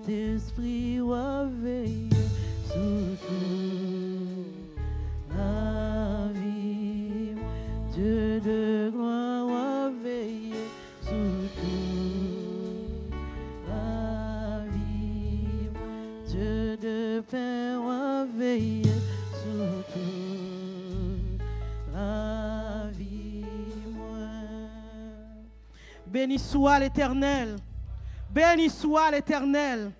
Saint-Esprit, veille sur toute la vie. Dieu de gloire, veille sur toute la vie. Dieu de paix, veille sur toute la vie. Béni soit l'Éternel. Béni soit l'Éternel.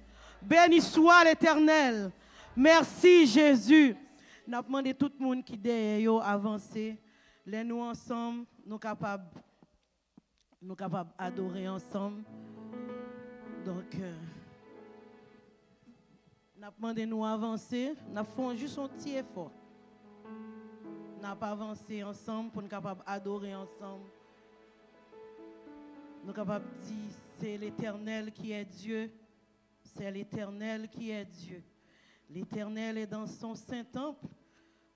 Béni soit l'Éternel. Merci Jésus. Nous demandons tout le monde qui est derrière avancer. Les nous ensemble, nous capables d'adorer ensemble. Donc, nous demandons nous avancer. Nous faisons juste un petit effort. Nous pas avancé ensemble pour nous capables d'adorer ensemble. Nous sommes capables de dire, c'est l'Éternel qui est Dieu. C'est l'Éternel qui est Dieu. L'Éternel est dans son saint temple.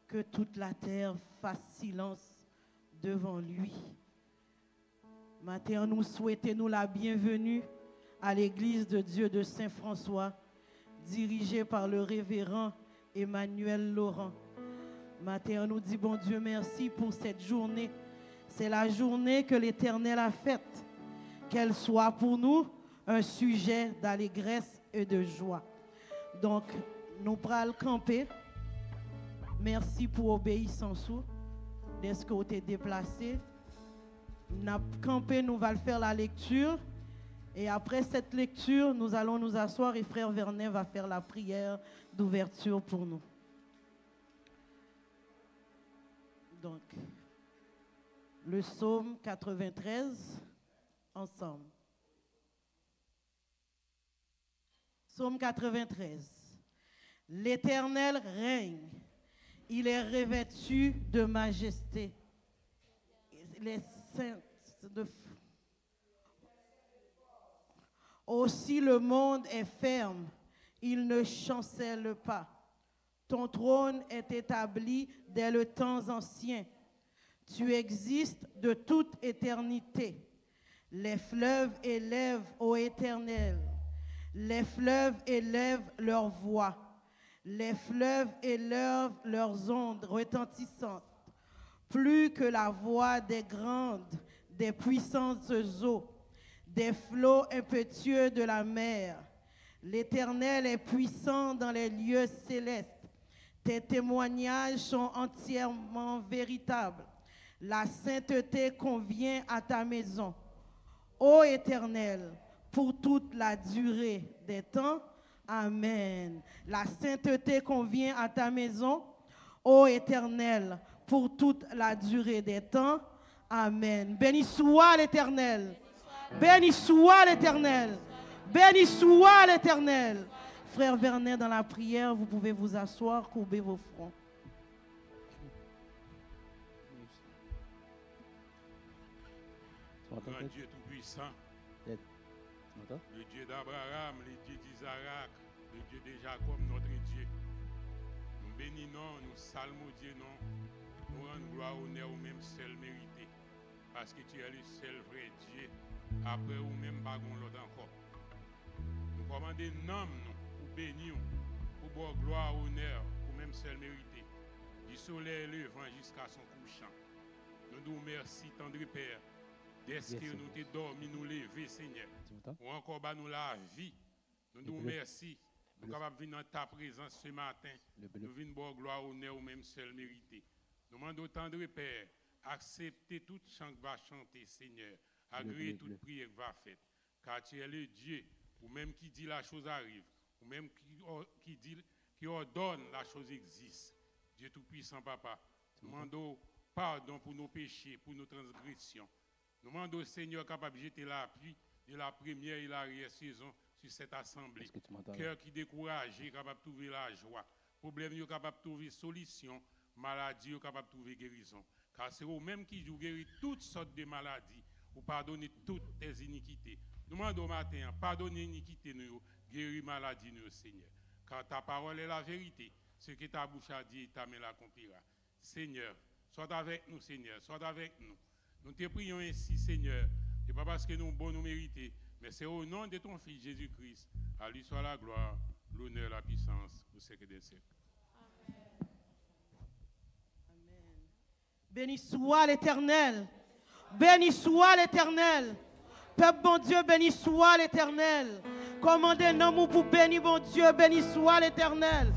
Que toute la terre fasse silence devant lui. Maintenant, nous souhaitons la bienvenue à l'église de Dieu de Saint-François, dirigée par le révérend Emmanuel Laurent. Maintenant, nous disons, bon Dieu, merci pour cette journée. C'est la journée que l'Éternel a faite. Qu'elle soit pour nous un sujet d'allégresse et de joie. Donc, nous prenons camper. Merci pour obéissance. Est-ce que vous êtes déplacé? Nous campé, nous allons faire la lecture. Et après cette lecture, nous allons nous asseoir et frère Vernet va faire la prière d'ouverture pour nous. Donc, le psaume 93, ensemble. Psaume 93. L'Éternel règne. Il est revêtu de majesté. Les saints de... Aussi le monde est ferme, il ne chancelle pas. Ton trône est établi dès le temps ancien. Tu existes de toute éternité. Les fleuves élèvent, ô Éternel. Les fleuves élèvent leur voix. Les fleuves élèvent leurs ondes retentissantes, plus que la voix des grandes, des puissantes eaux, des flots impétueux de la mer. L'Éternel est puissant dans les lieux célestes. Tes témoignages sont entièrement véritables. La sainteté convient à ta maison. Ô Éternel, pour toute la durée des temps, Amen. La sainteté convient à ta maison, ô Éternel, pour toute la durée des temps. Amen. Béni soit l'Éternel. Béni soit l'Éternel. Béni soit l'Éternel. Frère Vernet, dans la prière, vous pouvez vous asseoir, courber vos fronts. Grand Dieu tout-puissant, le Dieu d'Abraham, le Dieu d'Isaac, le Dieu de Jacob, notre Dieu. Nous bénissons, nous salmodions, nous rendons gloire, honneur au même seul mérité. Parce que tu es le seul vrai Dieu, après ou même pas l'autre encore. Nous commandons nom, pour bénir, pour boire gloire, honneur, au même seul mérité. Du soleil levant jusqu'à son couchant. Nous nous remercions, tendre Père. Dès que nous t'es dormi, nous lever, Seigneur. Ou encore nous la vie. Nous nous remercions. Nous sommes capables de venir dans ta présence ce matin. Nous venons boire gloire, honneur au même seul mérité. Nous demandons tendre Père, accepter tout chant que va chanter, Seigneur. Agréer toute prière que va faire. Car tu es le Dieu, ou même qui dit la chose arrive, ou même qui ordonne la chose existe. Dieu tout-puissant, Papa. Nous demandons pardon pour nos péchés, pour nos transgressions. Nous demandons au Seigneur capable de jeter l'appui de la première et l'arrière saison sur cette assemblée. Cœur qui découragé, capable de trouver la joie. Problème, capable de trouver solution. Maladie, capable de trouver guérison. Car c'est vous-même qui vous guérit toutes sortes de maladies ou pardonner toutes tes iniquités. Nous demandons au matin, pardonnez l'iniquité, nous, guérir maladie, nous, Seigneur. Car ta parole est la vérité. Ce que ta bouche a dit, ta main l'accomplira. Seigneur, sois avec nous, Seigneur, sois avec nous. Nous te prions ainsi, Seigneur. Ce n'est pas parce que nous sommes bons, nous méritons, Mais c'est au nom de ton Fils Jésus-Christ, à lui soit la gloire, l'honneur, la puissance, au siècle des siècles. Amen. Béni soit l'Éternel. Béni soit l'Éternel. Peuple bon Dieu, béni soit l'Éternel. Commandez-nous pour bénir bon Dieu, béni soit l'Éternel.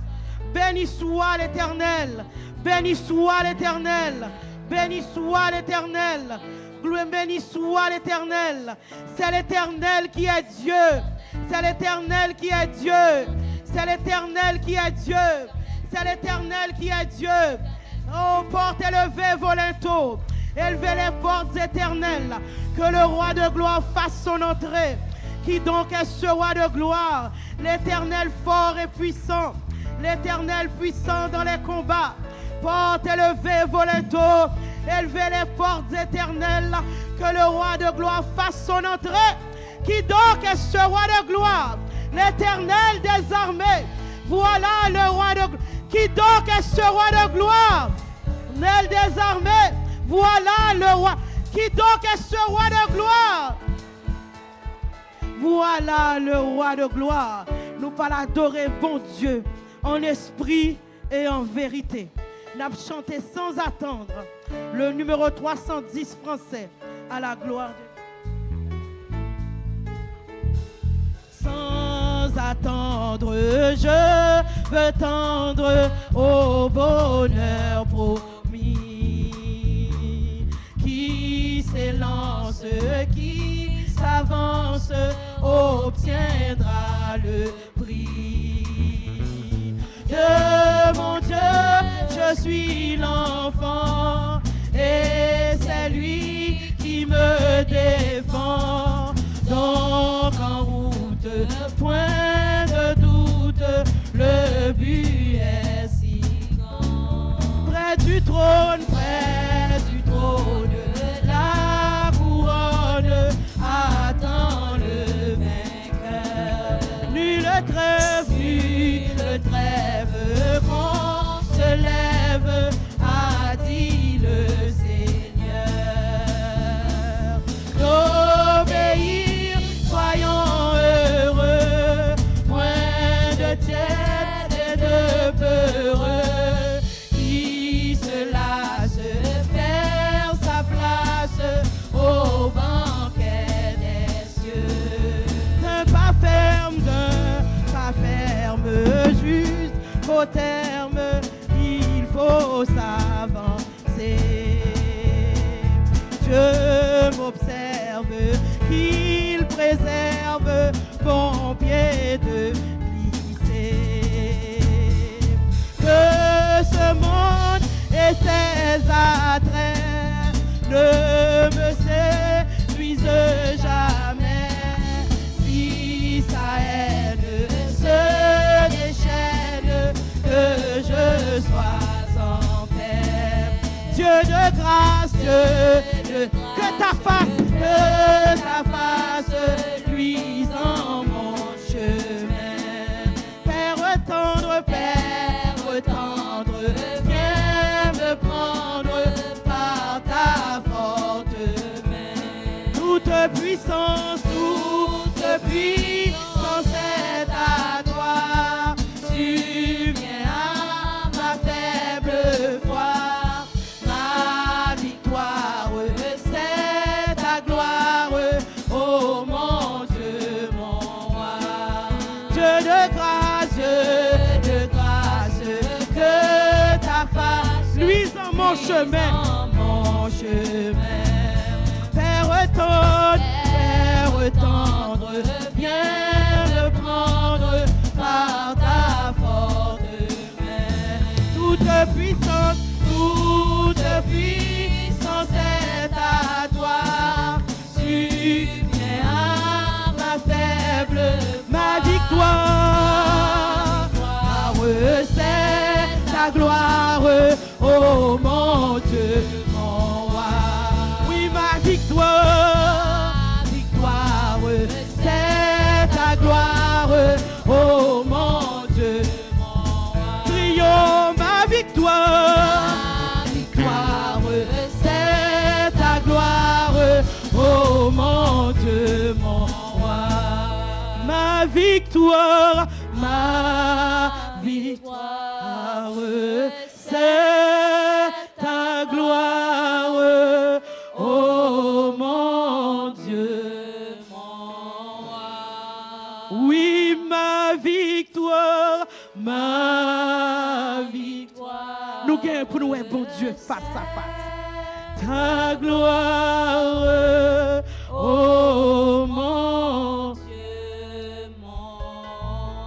Béni soit l'Éternel. Béni soit l'Éternel. Béni soit l'Éternel. Béni soit l'Éternel. C'est l'Éternel qui est Dieu. C'est l'Éternel qui est Dieu. C'est l'Éternel qui est Dieu. C'est l'Éternel qui est Dieu. Oh, porte élevée, volento. Élevez les portes éternelles. Que le roi de gloire fasse son entrée. Qui donc est ce roi de gloire? L'Éternel fort et puissant. L'Éternel puissant dans les combats. Porte élevée, volento. Élevez les portes éternelles. Que le roi de gloire fasse son entrée. Qui donc est ce roi de gloire? L'Éternel des armées. Voilà le roi de gloire. Qui donc est ce roi de gloire? L'Éternel des armées. Voilà le roi. Qui donc est ce roi de gloire? Voilà le roi de gloire. Nous allons adorer bon Dieu en esprit et en vérité. Nous avons chanté sans attendre le numéro 310 français à la gloire de Dieu. Sans attendre, je veux tendre au bonheur promis. Qui s'élance, qui s'avance, obtiendra le prix. De mon Dieu, je suis l'enfant, et c'est lui qui me défend. Donc en route, point de doute, le but est si grand. Près du trône, la couronne attend le vainqueur. Nul trêve, qu'on se lève, a dit le Seigneur. D'obéir, soyons heureux, point de tiède et de peureux, qui se lasse, perd sa place au banquet des cieux. D'un pas ferme, juste qu'au terme, il faut s'avancer. Dieu m'observe, qu'il préserve mon pied de glisser. Que ce monde et ses attraits ne me séduisent jamais. Si sa haine se déchaîne, que je sois en paix. Dieu de grâce, que ta face luise en mon chemin. Père tendre, viens me prendre par ta forte main. Toute puissance est à toi. Subviens à ma faible foi. Ma victoire, c'est ta gloire. Oh mon Dieu, mon roi. Dieu de grâce, que ta face luise en mon chemin. Père tendre, viens me prendre par ta forte main. Toute puissance est à toi. Subviens à ma faible, ma victoire. C'est ta gloire, oh mon Dieu, mon roi. Oui, ma victoire. ma victoire, c'est ta gloire, oh mon Dieu, mon roi. Oui, ma victoire, nous gagnons pour nous un bon Dieu face à face. Ta gloire, oh mon Dieu, mon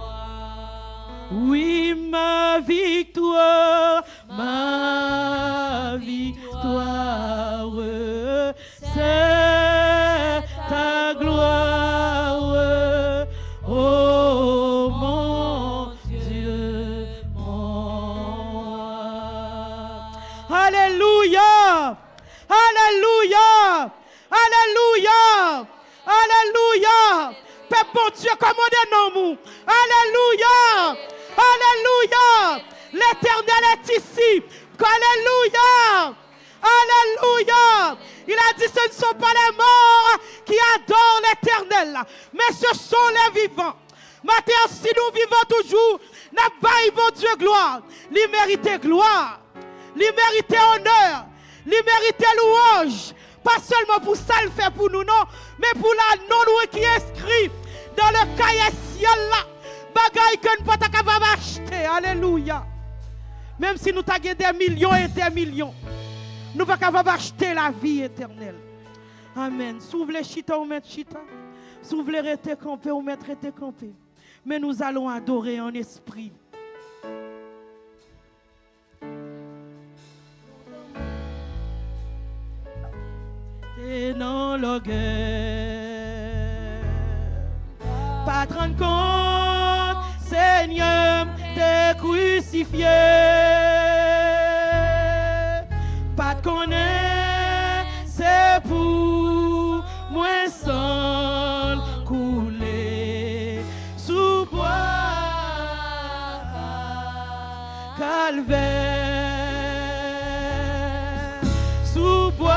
roi. Oui, ma victoire, c'est ta gloire, oh mon Dieu, mon roi. Alléluia, alléluia, alléluia, alléluia. Peuple bon Dieu, commandez-nous. Alléluia, alléluia. L'Éternel est ici. Alléluia, alléluia. Il a dit ce ne sont pas les morts qui adorent l'Éternel, mais ce sont les vivants. Maintenant, si nous vivons toujours, n'a pas bon Dieu gloire. Il mérite gloire, il mérite honneur, il mérite louange. Pas seulement pour ça le fait pour nous, non, mais pour la non qui est inscrit dans le cahier ciel là. Bagaille que nous ne pouvons pas acheter. Alléluia. Même si nous avons des millions et des millions, nous ne pouvons pas acheter la vie éternelle. Amen. S'ouvre les chita ou mettre chita. S'ouvre les rester campé ou mettre rester campé. Mais nous allons adorer en esprit. Et non la guerre, pas te rendre compte, Seigneur, t'es crucifié. Pas te connaître, c'est pour moi sans couler sous bois calvaire, sous bois.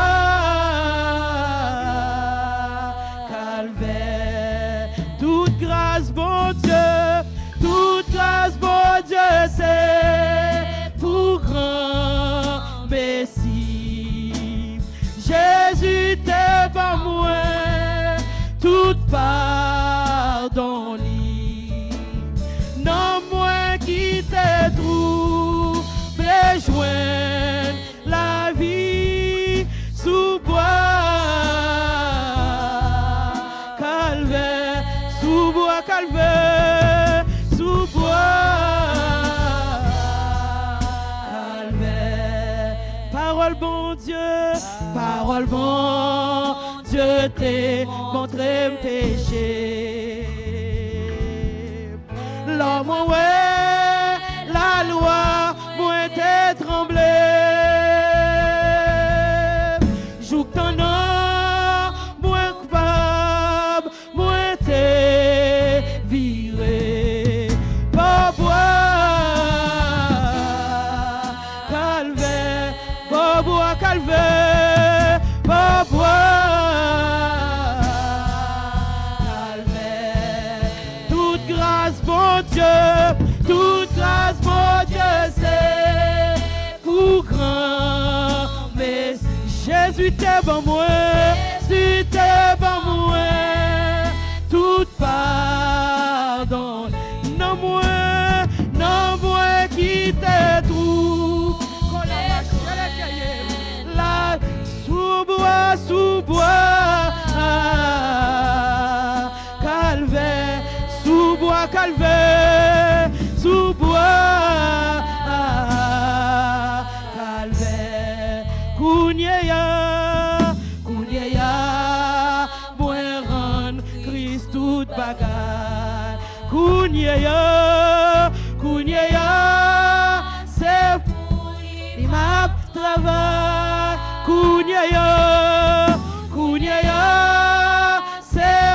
Bon Dieu, toute grâce, bon Dieu, c'est pour grand Messie. Jésus t'es pas moi, toute pardon lit. Non, moi qui t'ai troublé, joindre la vie sous bois. Calvaire, sous bois, calvaire. Parole bon Dieu, t'es montré me péché. L'homme ouais, la loi, moi t'es tremblé. Joue que t'en as, moi coupable, moi t'es viré. Calvaire, calvaire, calvaire. Toute grâce, bon Dieu, toute grâce, bon Dieu, c'est pour grand. Mais Jésus t'es bon moi, Jésus t'es bon moi, tout pardon. Non moi qui t'ai tout. La sous bois, calvaire, sous bois, calvaire, sous bois, calvaire, Kounyea, moi rendre Christ toute bagarre, Kounyea, c'est pour lui ma travail, Kounyea, c'est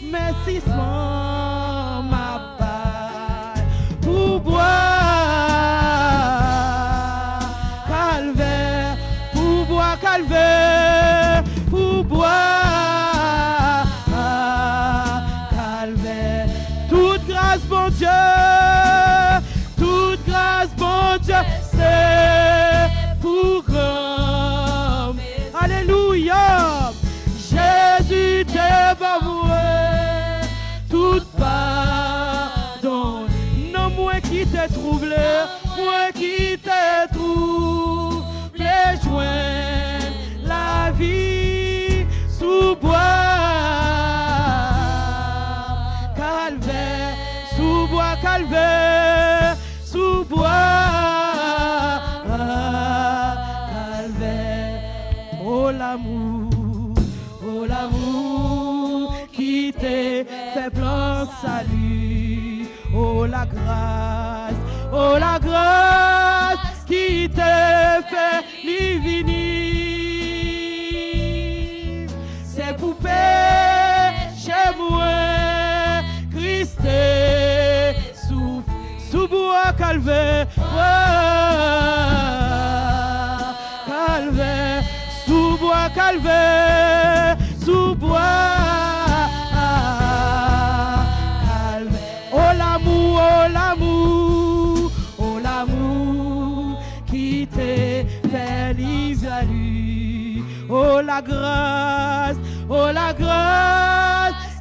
remerciement ma balle pour boire calvaire, pour boire calvaire, pour boire calvaire. grâce, mon Dieu, toute grâce, mon Dieu, c'est pour grand. Alléluia. Jésus t'est bavoué, toute pardon. Non, moi qui t'ai troublé, moi qui t'ai troublé, joint la vie sous bois calvaire, sous bois calvaire, sous bois calvaire. Oh l'amour qui t'est fait plein salut. Oh la grâce qui t'est fait divine. C'est pour pécher moi, Christ souffre sous bois calvaire, calvaire, sous bois calvaire, sous bois calvaire. Oh l'amour qui t'est fait l'ivali. Oh la grâce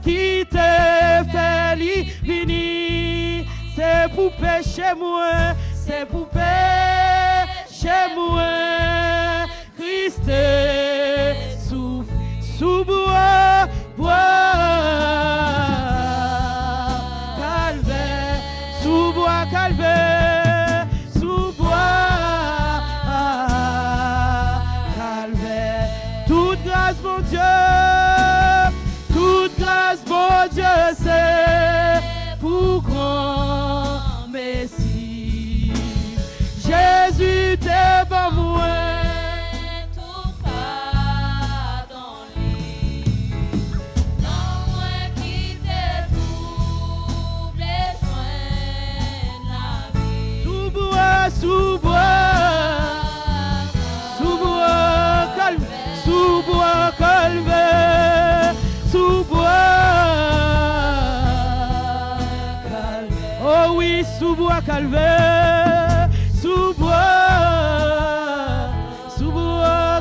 qui t'est fait l'ivini. C'est pour pécher moi, c'est pour pécher moi, Christ souffre sous bois calvaire, sous bois calvaire, sous bois calvaire. Toute grâce, mon Dieu, toute grâce, mon Dieu, c'est pour grand Messie. Jésus t'est pas moi. Sous bois calvaire, sous bois calvaire. Oh oui, sous bois calvaire, sous bois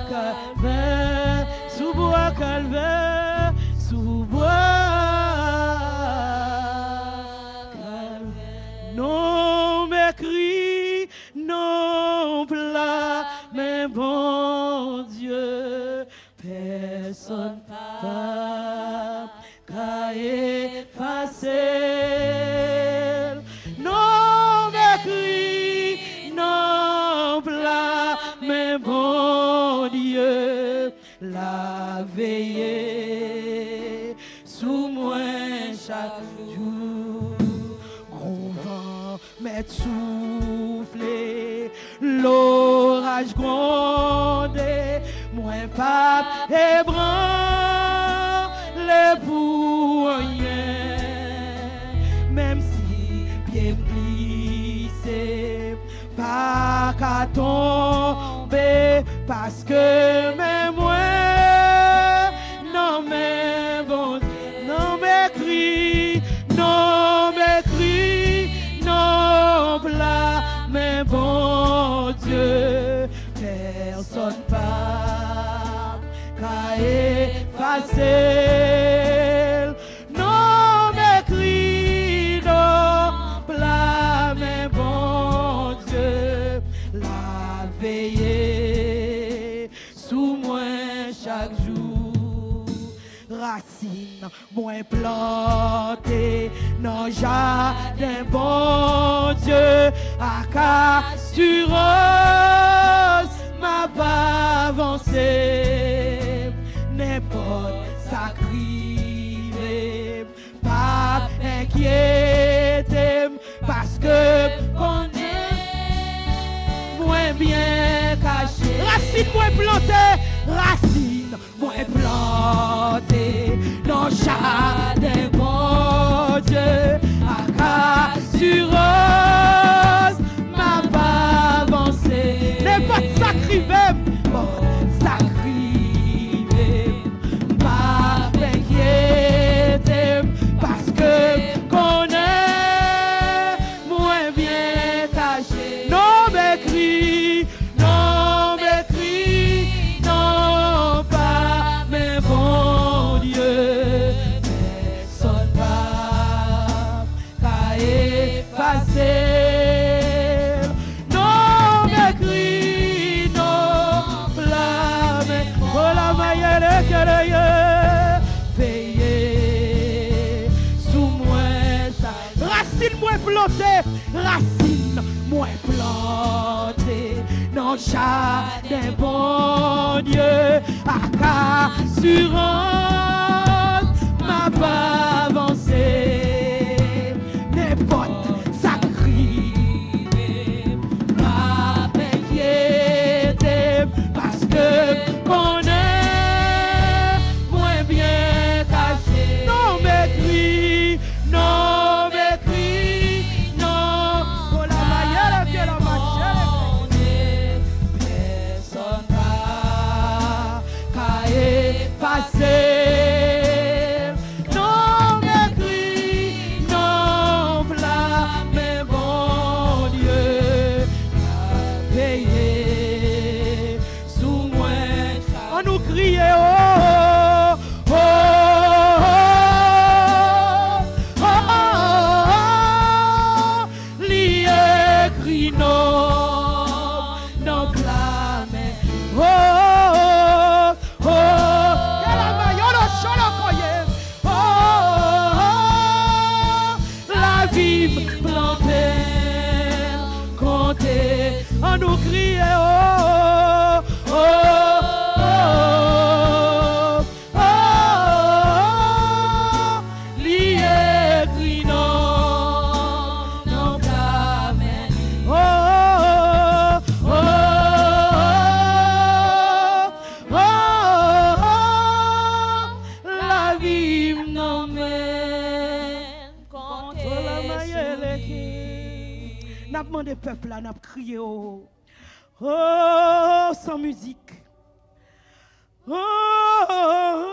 calvaire, sous bois calvaire, sous bois calvaire. Non m'écrit, non plat, mais bon Dieu, personne pas qu'à effacer. Non m'écrit, non plat, mais bon Dieu, la veillée sous moi chaque jour. Gros vent m'est soufflé, l'orage grondé, moins pas ébranlé pour rien. Même si pied glissé, pas qu'à tomber, parce que même moi, non mais bon, non m'écrit, non m'écrit, non plat, mais bon Dieu, personne pas qu'à effacer. Non m'écrit, non plat, mais bon Dieu, la veillée sous moi chaque jour. Racine, moins plantée, non jardin, bon Dieu, assurance m'a pas avancé. N'importe ça crive, pas inquiété, parce que qu'on est moins bien caché. Racine moins plantée, racine moins plantée, non jardin, bon Dieu, assurance m'a pas avancé. N'importe ça crive, bon ça crive, pas inquiété, parce que qu'on est racine moi planté, racine moi planté, non jardin bon Dieu, à assurance, m'a pas avancé, n'importe ça crié, m'a inquiété, parce que qu'on est moins bien caché, non m'écrit, non m'écrit, non, pour la manière que la machine, personne n'a effacé. Des peuples là n'a crié oh, oh sans musique oh, oh,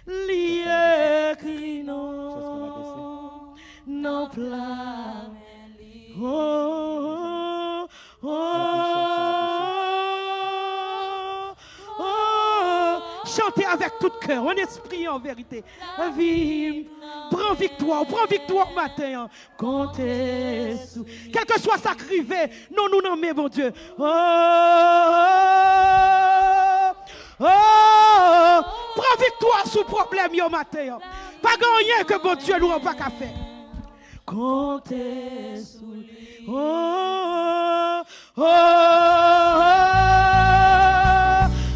oh lié cri non non plat oh, oh, oh, chantez avec tout cœur en esprit en vérité vive. Prends victoire matin. Comptez sous. Quel que soit sa crivé, non, nous nommons, bon Dieu. Oh, oh, oh, prends victoire sous problème, yo matin. Pas rien que bon Dieu nous n'a pas qu'à faire. Comptez sous. Oh, oh, oh,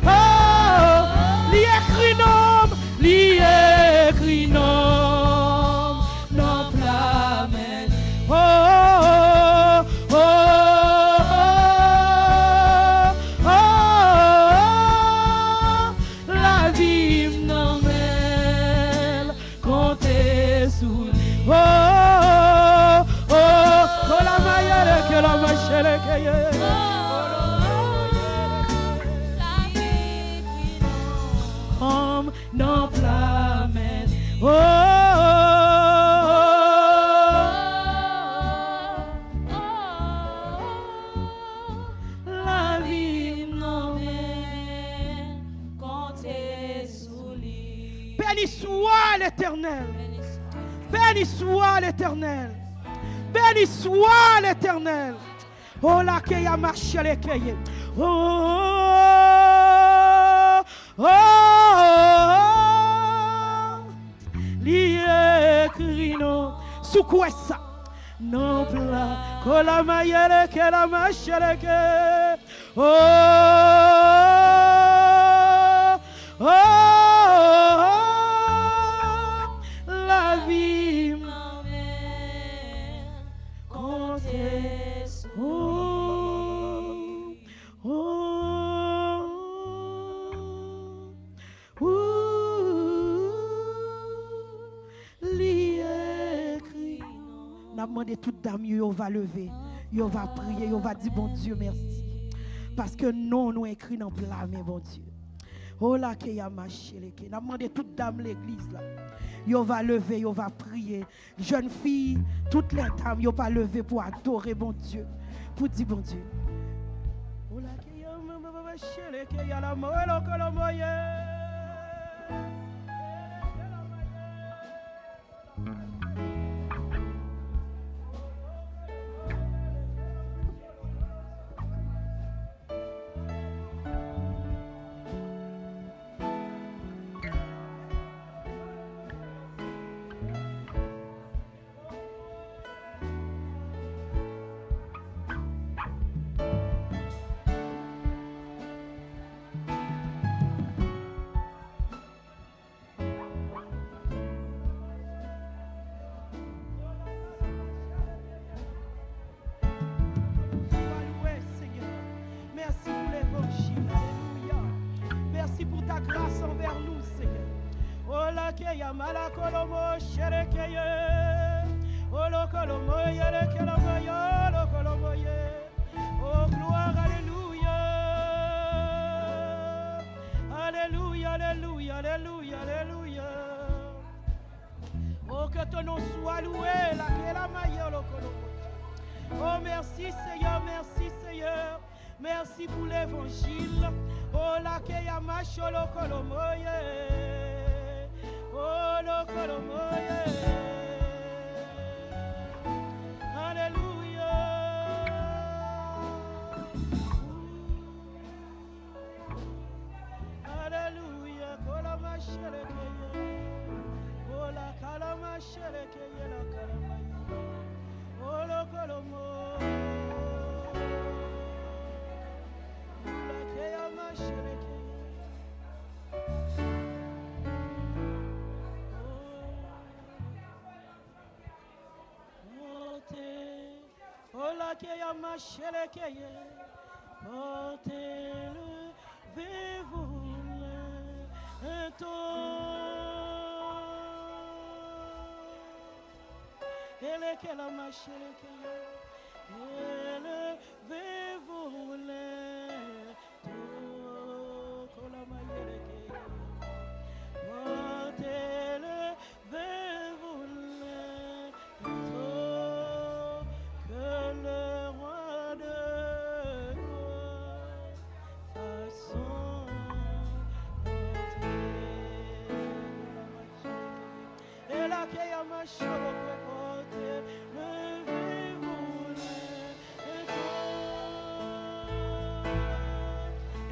oh, li écrit nom, li écrit nom. Non flamme, oh, la vie non mène compter sous lui. Béni soit l'Éternel, béni soit l'Éternel, béni soit l'Éternel. Oh la qui a marché les cahiers. Oh, oh, oh, l'écrit non, sous quoi ça? Non, plat, que la maillère, que la marche, que. Oh, oh, oh, la vie m'amène, comptez. Oh, oh, l'écrit. N'a demandé toute dame, yo va lever, yo va prier, yo va dire bon Dieu merci. Parce que non, nous écrit dans plat, mais bon Dieu. Oh là, qu'il y a marché, n'a demandé toute dame l'église là. Yo va lever, yo va prier. Jeune fille, toutes les dames, yo va lever pour adorer bon Dieu. Pour dire bon Dieu. Oh là, qu'il y a marché, qu'il y a la moelle, que la moelle. Olakeya malakolomo sherekeye. Olokolomo yerekolomo olokolomo ye. Oh gloire, alléluia. Alléluia, alléluia, alléluia, alléluia. Oh que ton nom soit loué, la maille olokolomo. Oh merci Seigneur, merci Seigneur. Merci pour l'évangile. Oh la keya sholo kolomoye. Oh lo kolomoye. Alléluia. Alléluia. Kolama shelekeye. Oh la kalama shelekeye la kalama. Oh lo kolomoye. Ola ke ya mashelekeye, portez-le, vivez-vous un temps. Ele ke la mashelekeye, élevez-vous le temps. Kola mayelekeye, portez-le, vivez-vous le temps. Que le roi de gloire façon notre et la que ya ma cholo côté levez-vous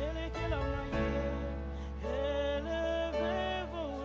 et les que la maille élevez-vous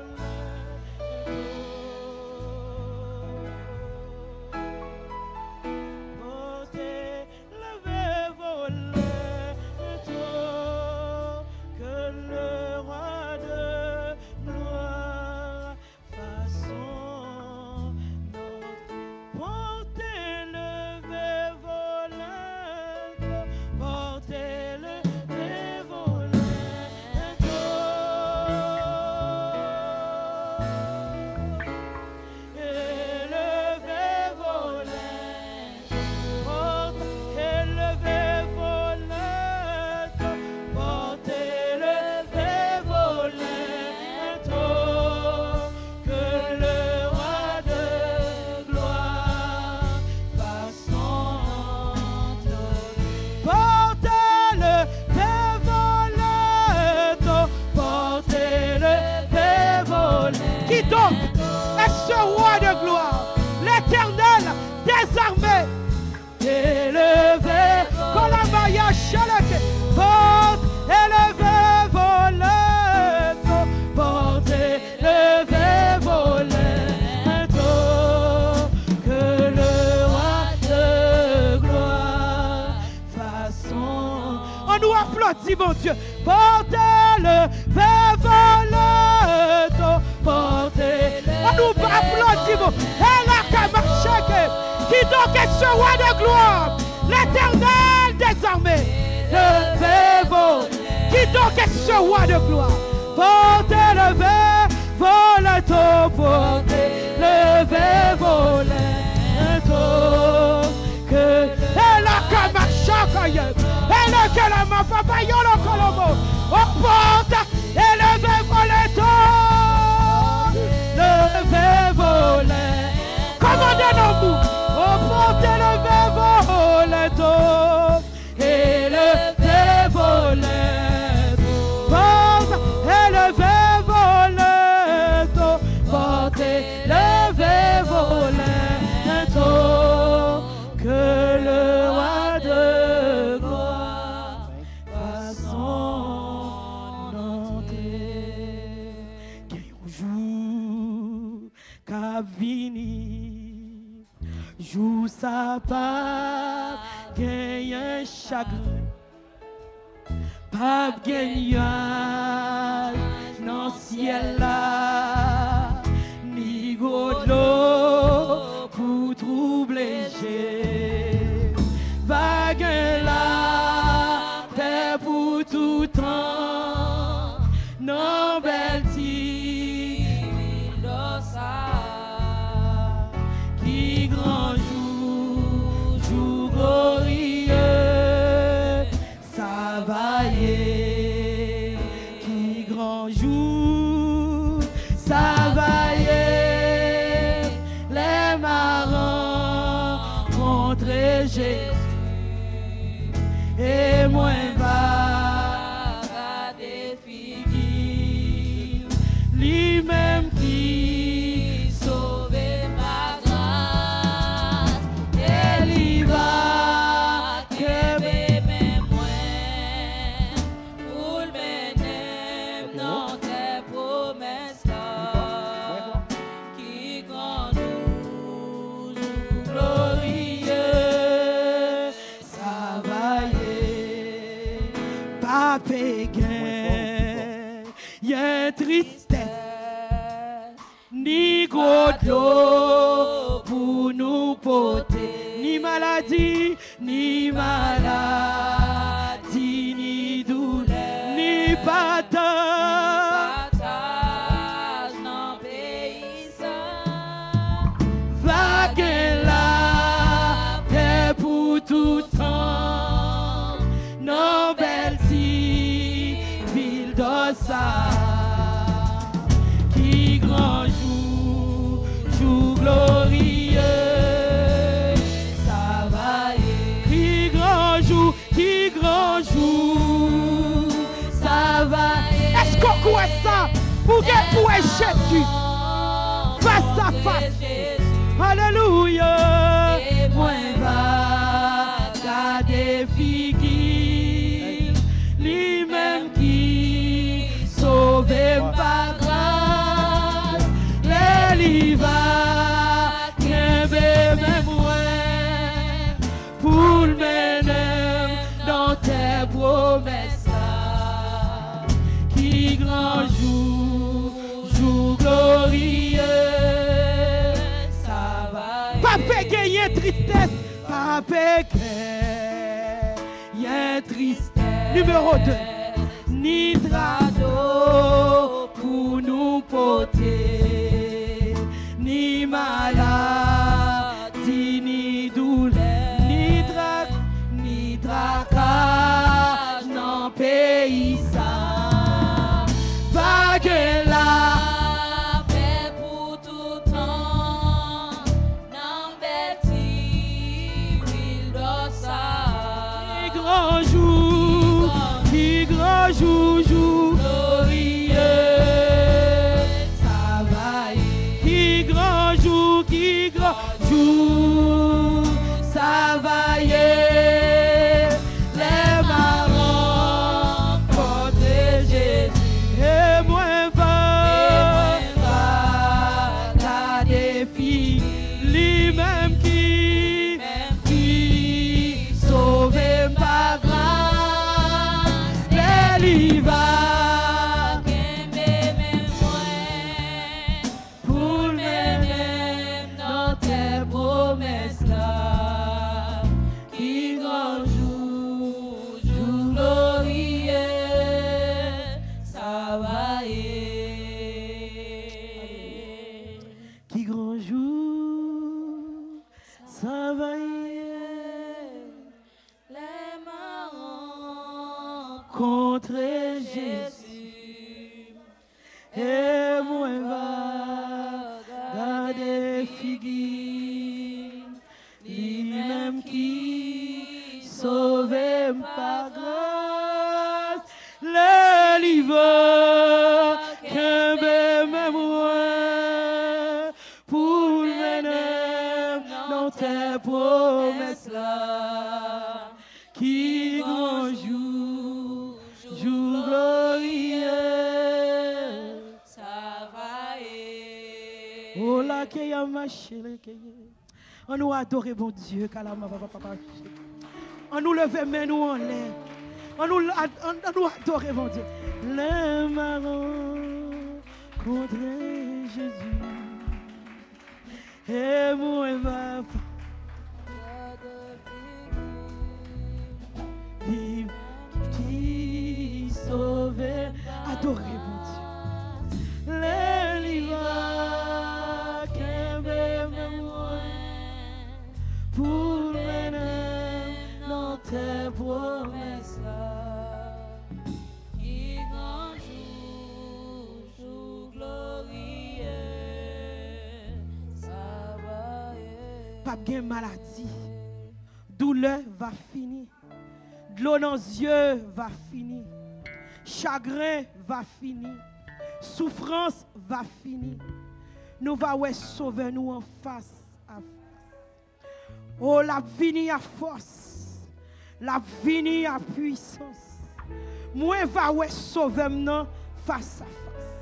applaudis mon Dieu. Portez-le, fais voler ton, portez-le. On nous applaudit mon Dieu. Et la camarcheke, qui donc est ce roi de gloire, l'éternel des armées, le fait voler. Qui donc est ce roi de gloire? Portez-le, fais voler ton, portez-le, fais voler ton. Que la camarcheke, elle que la ma papa yolo kolomo, on porte et le veut voler tout, le veut voler. Commandez-nous, on porte et le veut voler tout, et le veut voler. Porte et le veut voler tout, porte et le veut voler tout, que le roi de gloire fasse son entrée. Quel jour qu'a vini, jour sa part, gagne un chagrin, pas gagne dans ciel là, ni gros de l'eau pour troubler. Vague la terre pour tout temps, non belle l'eau pour nous porter. Ni maladie, ni maladie, ni douleur, ni partage dans pays ça. Vague la paix pour tout temps, nos belles villes d'Ossa. Qui grand jour, jour glorieux, ça va y. Qui grand jour, ça va y. Est-ce qu'on croit ça? Pour que pour Jésus, face à face. Alléluia. Et moi va garder figure, lui-même qui sauve par grâce, les va qu'aimer même moi pour le mener dans tes promesses. Qui grand jour, jour glorieux, ça va. Pas fait gagner tristesse, pas fait gagner tristesse. Numéro 2. Ni radeau pour nous porter, ni maladie, ni douleur, ni tracas, non pays ça. Vague la paix pour tout temps, non bêtis, ville d'Ossa. Qui grand jour, glorieux, ça va y. Qui grand jour, ça va y. Les marrons contre Jésus. Et moi va garder filles, lui-même qui sauve par grâce. Les va qu'aimer même moi pour le même dans tes promesses là. Qui grand jour, jour glorieux, ça va y. Qui grand jour, ça va y. Les marrons contre Jésus. Et moi va garder figure, lui-même qui sauve par grâce. Le livre qu'un même moi pour mener dans tes promesses là. Qui grand jour, jour glorieux, ça va y. Oh là, qu'il y a ma chérie. On nous adore, bon Dieu, on nous lève mais nous en l'air. On nous adore, bon Dieu. Les marrons contre Jésus. Et moi, va. Qui sauve, adorez mon Dieu. Les livres qu'aime moi pour mener dans tes promesses là. Qui grand jour, glorieux, ça va y. Pas de maladie, douleur va finir. De l'eau dans les yeux va finir. Chagrin va finir. Souffrance va finir. Nous allons sauver nous en face à face. Oh, la vie à force. La vie à puissance. Moi, va sauver nous face à face.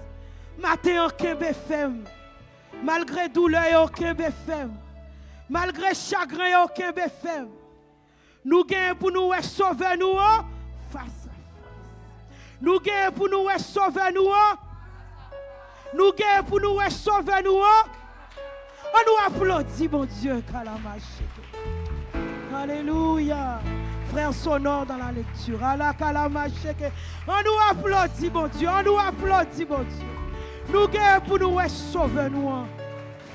Matin, aucun BFM. Malgré douleur, aucun BFM. Malgré chagrin, aucun BFM. Nous gagnons pour nous sauver nous face à face. Nous gagnons pour nous sauver nous. Nous gagnons pour nous sauver nous On nous applaudit, mon Dieu, Kalamasheke. Alléluia. Frère sonore dans la lecture. Allah Kalamasheke. On nous applaudit, mon Dieu. On nous applaudit, mon Dieu. Nous guérissons pour nous sauver nous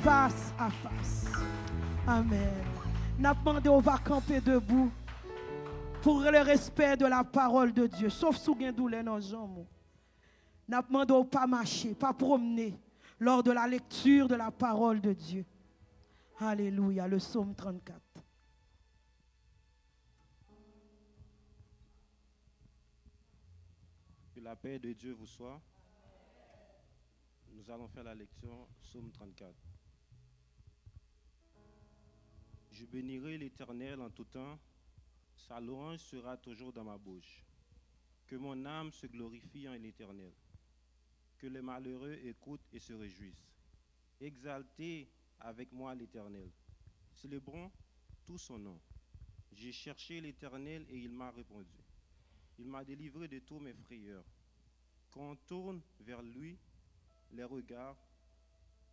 face à face. Amen. N'a demandé on va camper debout pour le respect de la parole de Dieu. Sauf si vous avez douleur dans les jambes. N'a demandé on pas marcher, pas promener lors de la lecture de la parole de Dieu. Alléluia. Le psaume 34. Que la paix de Dieu vous soit. Nous allons faire la lecture, psaume 34. Je bénirai l'Éternel en tout temps, sa louange sera toujours dans ma bouche. Que mon âme se glorifie en l'Éternel. Que les malheureux écoutent et se réjouissent. Exaltez avec moi l'Éternel. Célébrons tout son nom. J'ai cherché l'Éternel et il m'a répondu. Il m'a délivré de tous mes frayeurs. Quand on tourne vers lui les regards,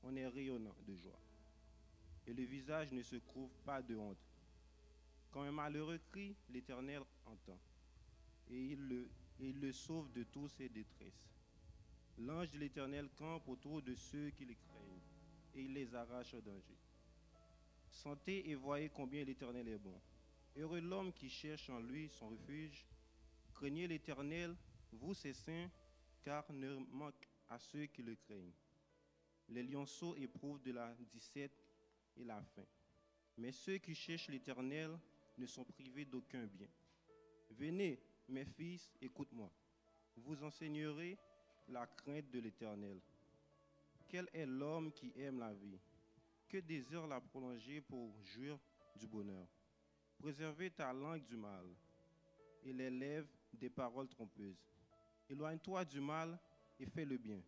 on est rayonnant de joie. Et le visage ne se couvre pas de honte. Quand un malheureux crie, l'Éternel entend. Et il le sauve de toutes ses détresses. L'ange de l'Éternel campe autour de ceux qui le craignent, et il les arrache au danger. Sentez et voyez combien l'Éternel est bon. Heureux l'homme qui cherche en lui son refuge. Craignez l'Éternel, vous ses saints, car ne manque à ceux qui le craignent. Les lionceaux éprouvent de la disette et la faim. Mais ceux qui cherchent l'Éternel ne sont privés d'aucun bien. Venez, mes fils, écoute-moi. Vous enseignerez la crainte de l'Éternel. Quel est l'homme qui aime la vie? Que désire la prolonger pour jouir du bonheur? Préservez ta langue du mal et les lèvres des paroles trompeuses. Éloigne-toi du mal et fais le bien.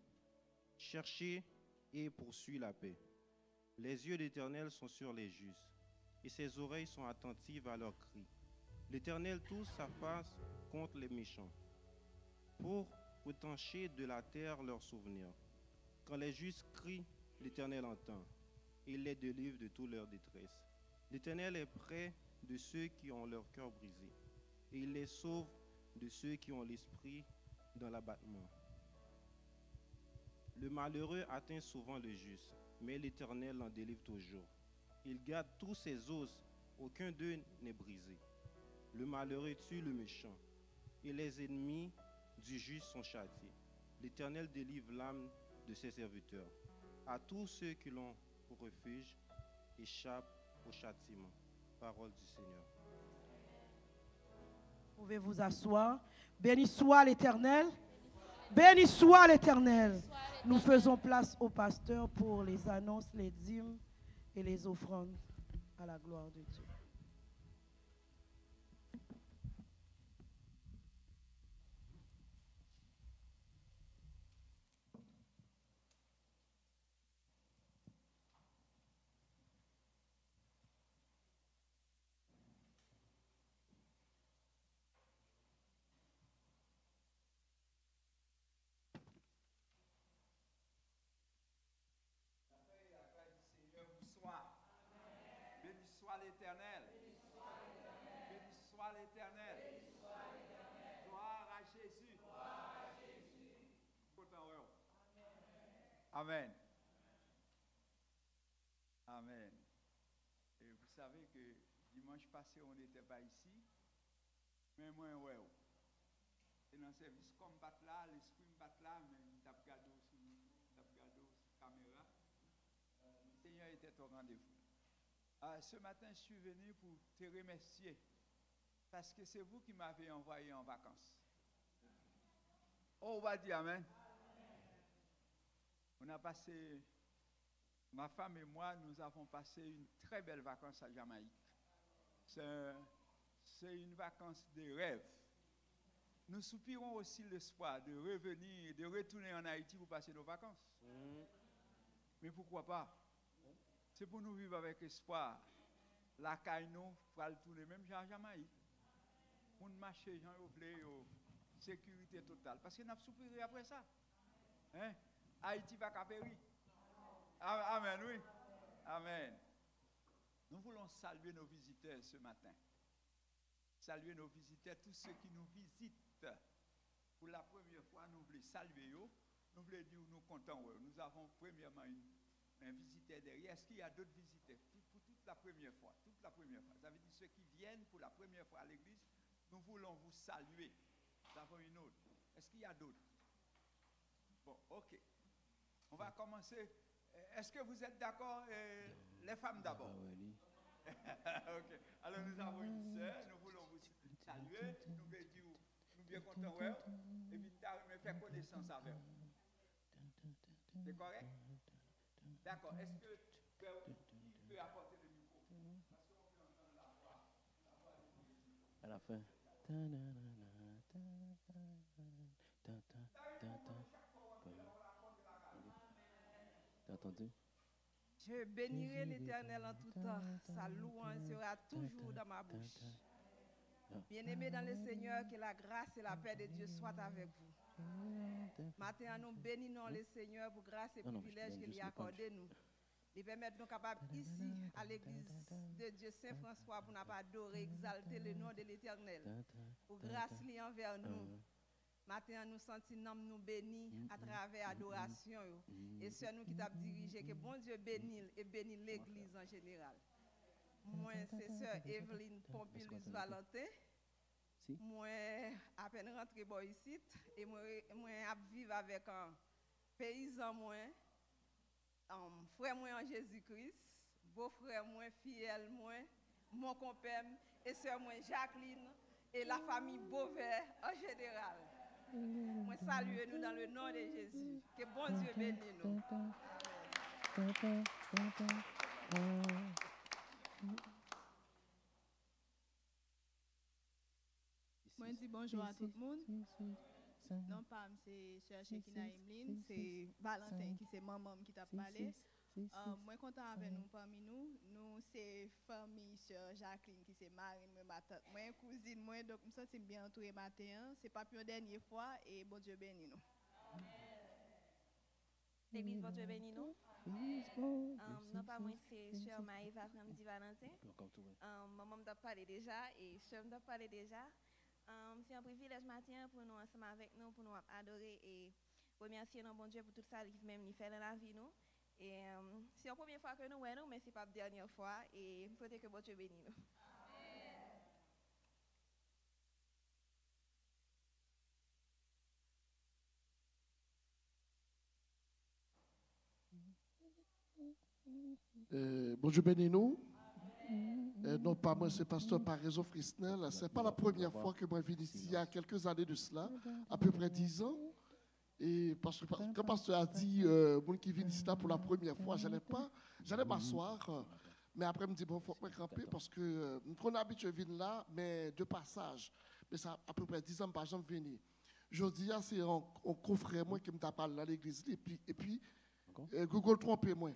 Cherchez et poursuis la paix. Les yeux de l'Éternel sont sur les justes, et ses oreilles sont attentives à leurs cris. L'Éternel touche sa face contre les méchants, pour retencher de la terre leurs souvenirs. Quand les justes crient, l'Éternel entend, et il les délivre de toute leur détresse. L'Éternel est près de ceux qui ont leur cœur brisé, et il les sauve de ceux qui ont l'esprit dans l'abattement. Le malheureux atteint souvent le juste, mais l'Éternel en délivre toujours. Il garde tous ses os, aucun d'eux n'est brisé. Le malheureux tue le méchant, et les ennemis du juste sont châtiés. L'Éternel délivre l'âme de ses serviteurs. À tous ceux qui l'ont pour refuge, échappent au châtiment. Parole du Seigneur. Vous pouvez vous asseoir. Béni soit l'Éternel. Béni soit l'Éternel. Nous faisons place au pasteur pour les annonces, les dîmes et les offrandes à la gloire de Dieu. L'Éternel. Béni soit l'Éternel. Gloire à Jésus. Amen. Amen. Et vous savez que dimanche passé, on n'était pas ici. Mais moi, ouais. Et dans le service comme bat là, l'esprit me bat là, mais je tape gado sur caméra. Le Seigneur était au rendez-vous. Ce matin, je suis venu pour te remercier parce que c'est vous qui m'avez envoyé en vacances. Oh, on va dire Amen. On a passé, ma femme et moi, nous avons passé une très belle vacance à Jamaïque. C'est une vacance de rêve. Nous soupirons aussi l'espoir de revenir, de retourner en Haïti pour passer nos vacances. Mais pourquoi pas? C'est pour nous vivre avec espoir. La caille nous va le tourner même à Jamaïque. Pour nous marcher, Jean Oblé, sécurité totale. Parce que nous avons soupiré après ça. Hein? Haïti va capérir. Amen, oui. Amen. Nous voulons saluer nos visiteurs ce matin. Saluer nos visiteurs, tous ceux qui nous visitent. Pour la première fois, nous voulons saluer eux. Nous voulons dire nous comptons. Nous avons premièrement un visiteur derrière. Est-ce qu'il y a d'autres visiteurs pour toute la première fois? Toute la première fois. Ça veut dire ceux qui viennent pour la première fois à l'église, nous voulons vous saluer. Nous avons une autre. Est-ce qu'il y a d'autres? Bon, ok. On va commencer. Est-ce que vous êtes d'accord? Les femmes d'abord. Ok. Alors nous avons une sœur, nous voulons vous saluer, nous voulons dire, nous bien contents, ouais, et puis nous faire connaissance avec vous. C'est correct? D'accord. Est-ce que qui peut apporter le micro? Parce qu'on peut entendre la voix. À la fin. T'as entendu? Je bénirai l'Éternel en tout temps. Sa louange sera toujours dans ma bouche. Bien-aimés dans le Seigneur, que la grâce et la paix de Dieu soient avec vous. Maintenant, nous bénissons le Seigneur pour grâce et privilège qu'il a accordé nous. Il permet de nous capables ici, à l'église de Dieu Saint-François, pour nous adorer, exalter le nom de l'Éternel. Pour grâce liée envers nous. Maintenant, nous sentons nous bénis à travers l'adoration. Et c'est nous qui t'avons dirigé, que bon Dieu bénisse et bénisse l'église en général. Moi, c'est sœur Evelyne Pompilus Valentin. Moi, à peine rentré ici, et moi, vivre avec un paysan, frère moi en Jésus-Christ, beau-frère moi, fidèle moi, mon compère, et sœur moi Jacqueline, et la famille Beauvais en général. Moi, saluez-nous dans le nom de Jésus. Que bon Dieu bénisse nous. Moi, je dis bonjour à tout le monde. Non, pas c'est Sœur Shekina Emeline, c'est Valentin qui c'est maman qui t'a parlé. Moi, content avec nous parmi nous. Nous, c'est famille Sœur Jacqueline qui c'est marraine, ma tante, moi, cousine, moi, donc je me sens bien entouré matin. C'est pas pour une dernière fois et bon Dieu bénisse nous. L'église, bon Dieu bénisse nous. Non, pas moi, c'est Sœur Maëva Framdi Valentin. Maman m'a parlé déjà et Sœur m'a parlé déjà. C'est un privilège matin pour nous ensemble avec nous, pour nous adorer et remercier notre bon Dieu pour tout ça qu'il même fait dans la vie nous. Et c'est la première fois que nous voyons, mais ce n'est pas la dernière fois. Et il faut que bon Dieu bénisse nous. Bon Dieu bénisse nous. Non pas moi, c'est pasteur Paraison Frisnel. Ce n'est pas la première fois que moi je viens ici, il y a quelques années de cela, à peu près 10 ans. Et parce que quand le pasteur a dit, moi qui viens ici là pour la première fois, j'allais m'asseoir. Mais après, je me dis, bon, il faut me camper parce que nous avons habitué à venir là, mais de passage. Mais ça à peu près 10 ans, par exemple, venir. Je dis, c'est un confrère moi qui me parlé à l'église. Et puis Google trompé moi.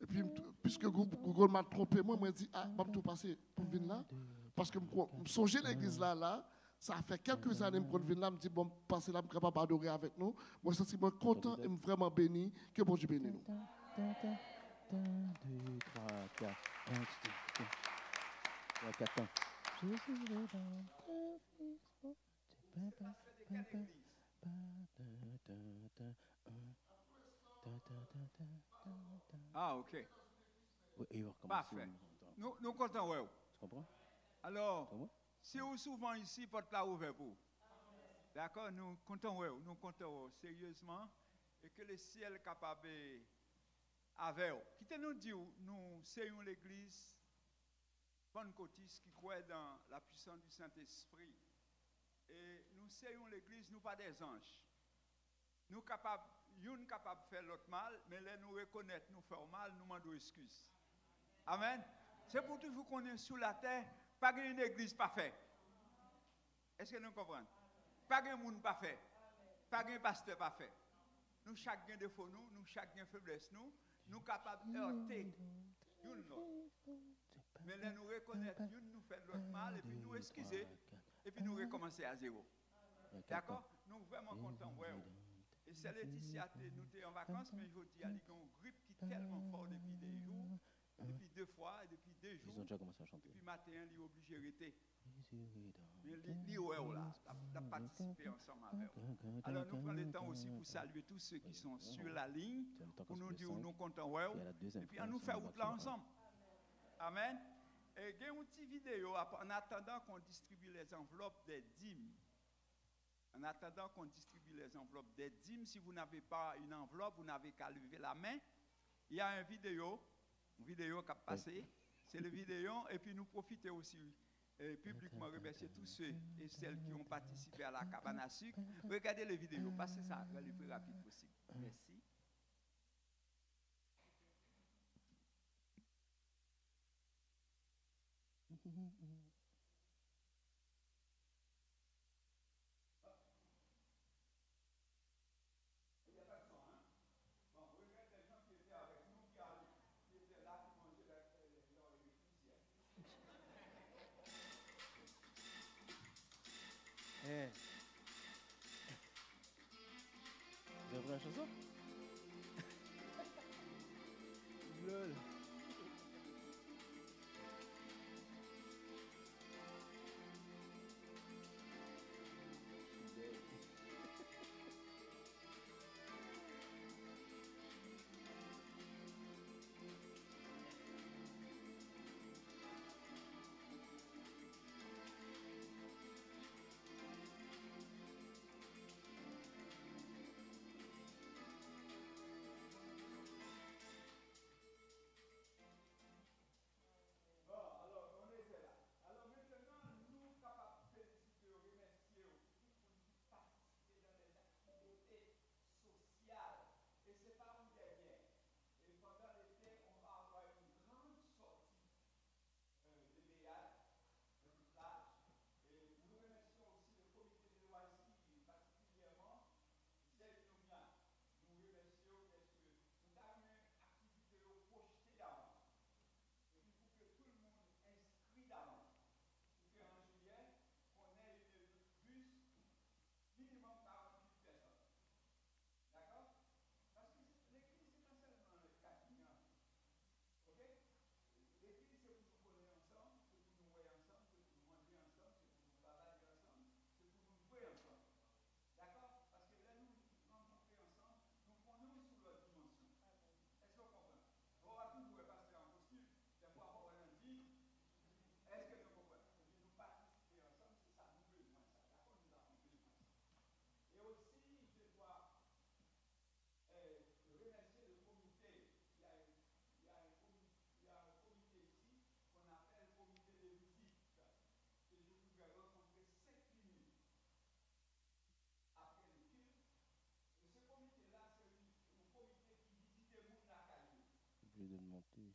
Et puis, puisque Google m'a trompé moi, je dis, ah, je vais tout passer pour venir là. Parce que je songeais l'église là. Ça fait quelques années que je viens là, je me dis, bon, passer là, je suis capable d'adorer avec nous. Moi, je suis content et vraiment béni. Que bon Dieu bénisse nous. 1, 2, 3, 4, 1, 2, 3, 4 ans. Je suis Ah, ok. Parfait. Nous comptons, ouais. Tu comprends? Alors, si vous souvent ici, porte la ouverte pour. D'accord? Nous comptons, ouais. Nous comptons sérieusement. Et que le ciel est capable avec vous. Qui nous dit, nous sommes l'église pentecôtiste qui croit dans la puissance du Saint-Esprit. Et nous sommes l'église, nous pas des anges. Nous capables, nous capables de faire l'autre mal, mais là nous reconnaître, nous faire mal, nous demandons excuse. Amen. C'est pour tout vous connaître sous la terre, pas une église parfaite. Est-ce que nous comprenons? Pas un monde parfait. Pas un pasteur parfait. Nous chacun défaut nous chacun faiblesse nous capables heurter une autre. Mais là nous reconnaître, nous faire l'autre mal et puis nous excuser et puis nous recommencer à zéro. D'accord? Nous vraiment contents. Et c'est Laetitia, nous sommes en vacances, mais je dis, il y a une grippe qui est tellement forte depuis des jours. depuis 2 jours. Ils ont déjà commencé à chanter. Et puis matin, il est obligé de rester. Mais il est là, a participé ensemble avec vous. Alors nous prenons le temps aussi pour saluer tous ceux qui sont sur la ligne, pour nous dire nous comptons ouais, et puis on nous fait route là ensemble. Amen. Et il y a une petite vidéo en attendant qu'on distribue les enveloppes des dîmes. En attendant qu'on distribue les enveloppes des dîmes, si vous n'avez pas une enveloppe, vous n'avez qu'à lever la main. Il y a une vidéo qui a passé. C'est la vidéo, et puis nous profitons aussi publiquement remercier tous ceux et celles qui ont participé à la cabane à sucre. Regardez les vidéos, passez ça le plus rapide possible. Merci. Vous avez la chanson? Lol. De monter.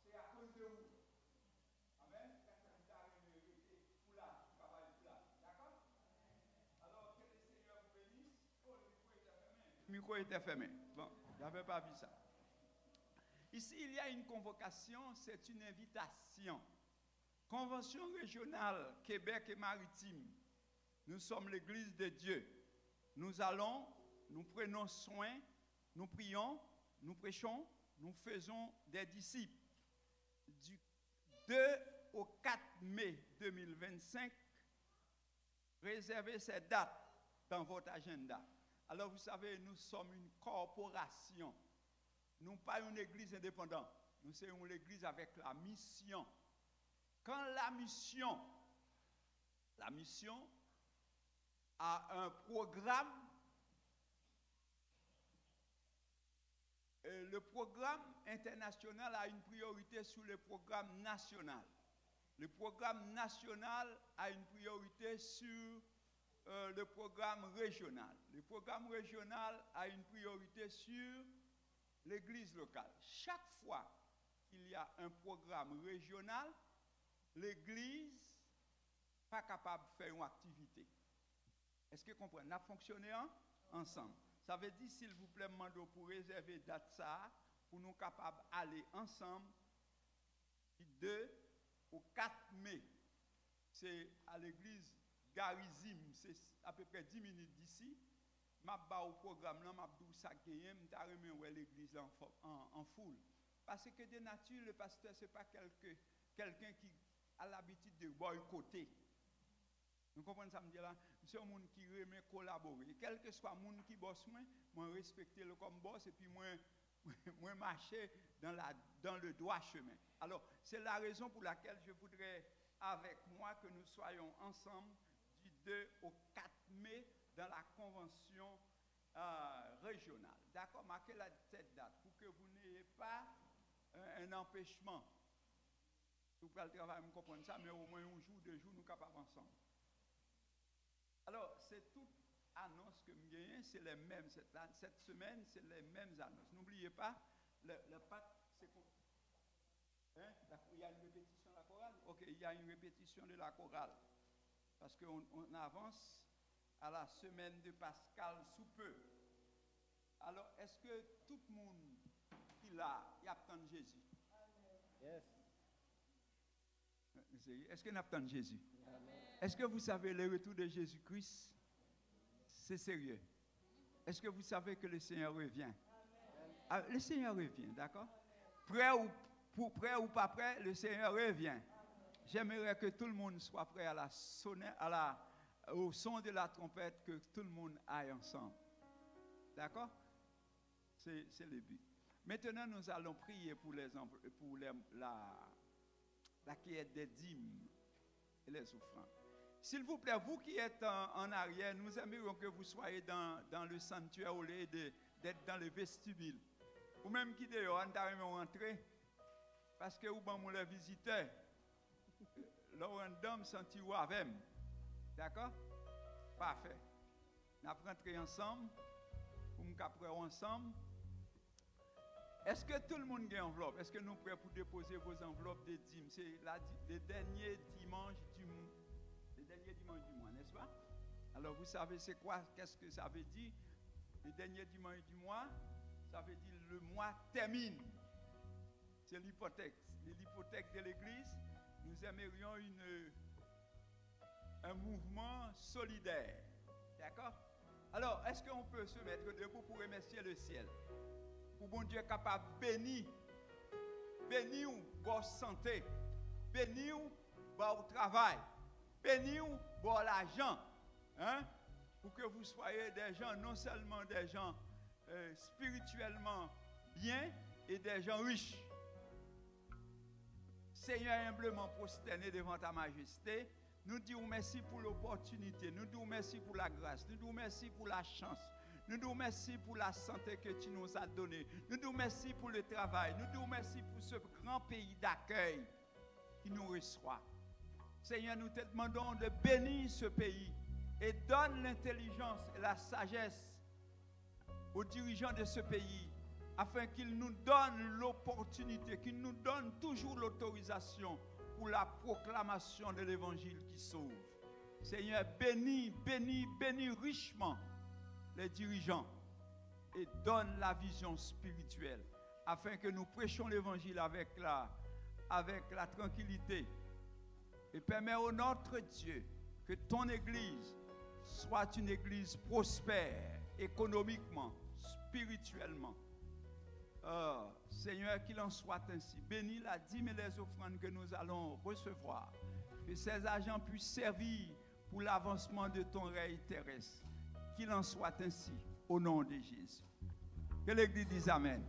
C'est à cause de vous. Amen. D'accord? Alors, que le Seigneur vous bénisse. Oh, le micro était fermé. Bon, je n'avais pas vu ça. Ici, il y a une convocation, c'est une invitation. Convention régionale Québec et Maritime. Nous sommes l'Église de Dieu. Nous allons, nous prenons soin, nous prions, nous prêchons, nous faisons des disciples. Du 2 au 4 mai 2025, réservez ces dates dans votre agenda. Alors vous savez, nous sommes une corporation. Nous ne sommes pas une église indépendante. Nous sommes une église avec la mission. Quand la mission a un programme, le programme international a une priorité sur le programme national. Le programme national a une priorité sur le programme régional. Le programme régional a une priorité sur l'église locale. Chaque fois qu'il y a un programme régional, l'église n'est pas capable de faire une activité. Est-ce que vous comprenez? Nous avons fonctionné ensemble. Ça veut dire, s'il vous plaît, Mando, pour réserver date ça, pour nous capables d'aller ensemble du 2 au 4 mai. C'est à l'église Garizim, c'est à peu près 10 minutes d'ici. Je vais au programme, je vais dire ça, je vais l'église en foule. Parce que de nature, le pasteur, ce n'est pas quelqu'un qui a l'habitude de boycotter. Vous comprenez ça, me dire là? C'est un monde qui remet collaborer. Quel que soit le monde qui bosse moi, moi respecter le comme boss et puis moi marcher dans le droit chemin. Alors, c'est la raison pour laquelle je voudrais avec moi que nous soyons ensemble du 2 au 4 mai dans la convention régionale. D'accord? Marquez cette date pour que vous n'ayez pas un empêchement. Vous pouvez le travail, vous comprenez ça, mais au moins un jour, 2 jours, nous sommes capables ensemble. Alors, c'est toute annonce que nous gagnons, c'est les mêmes. Cette semaine, c'est les mêmes annonces. N'oubliez pas, le pacte, c'est quoi? Hein? Il y a une répétition de la chorale? Ok, il y a une répétition de la chorale. Parce qu'on avance à la semaine de Pascal sous peu. Alors, est-ce que tout le monde qui l'a, il attend Jésus? Yes. Est-ce qu'on attend Jésus? Est-ce que vous savez le retour de Jésus-Christ? C'est sérieux. Est-ce que vous savez que le Seigneur revient? Ah, le Seigneur revient, d'accord? Prêt ou pas prêt, le Seigneur revient. J'aimerais que tout le monde soit prêt au son de la trompette, que tout le monde aille ensemble. D'accord? C'est le but. Maintenant, nous allons prier pour la cueillette des dîmes et les offrandes. S'il vous plaît, vous qui êtes en arrière, nous aimerions que vous soyez dans le sanctuaire au lieu d'être dans le vestibule. Ou même qui dehors, nous allons rentrer. Parce que vous avez les visiteurs. L'orandum senti ou avec. D'accord? Parfait. Nous allons rentrer ensemble. Pour nous capter ensemble. Est-ce que tout le monde a une enveloppe? Est-ce que nous sommes prêts pour déposer vos enveloppes de dîmes? C'est le dernier dimanche du mois. Le dernier dimanche du mois, n'est-ce pas? Alors vous savez c'est quoi? Qu'est-ce que ça veut dire? Le dernier dimanche du mois, ça veut dire le mois termine. C'est l'hypothèque. L'hypothèque de l'Église, nous aimerions un mouvement solidaire. D'accord? Alors, est-ce qu'on peut se mettre debout pour remercier le ciel? Pour bon Dieu capable de bénir votre santé, bénir votre travail, bénir votre l'argent, hein? Pour que vous soyez des gens, non seulement des gens spirituellement bien et des gens riches. Seigneur, humblement prosterné devant ta majesté, nous disons merci pour l'opportunité, nous disons merci pour la grâce, nous disons merci pour la chance. Nous disons merci pour la santé que tu nous as donnée. Nous disons merci pour le travail. Nous disons merci pour ce grand pays d'accueil qui nous reçoit. Seigneur, nous te demandons de bénir ce pays et donne l'intelligence et la sagesse aux dirigeants de ce pays afin qu'il nous donne l'opportunité, qu'il nous donne toujours l'autorisation pour la proclamation de l'évangile qui sauve. Seigneur, bénis richement les dirigeants et donne la vision spirituelle afin que nous prêchions l'évangile avec la tranquillité et permets au notre Dieu que ton église soit une église prospère économiquement, spirituellement. Seigneur, qu'il en soit ainsi. Bénis la dîme et les offrandes que nous allons recevoir. Que ces agents puissent servir pour l'avancement de ton règne terrestre. Qu'il en soit ainsi, au nom de Jésus. Que l'Église dise Amen.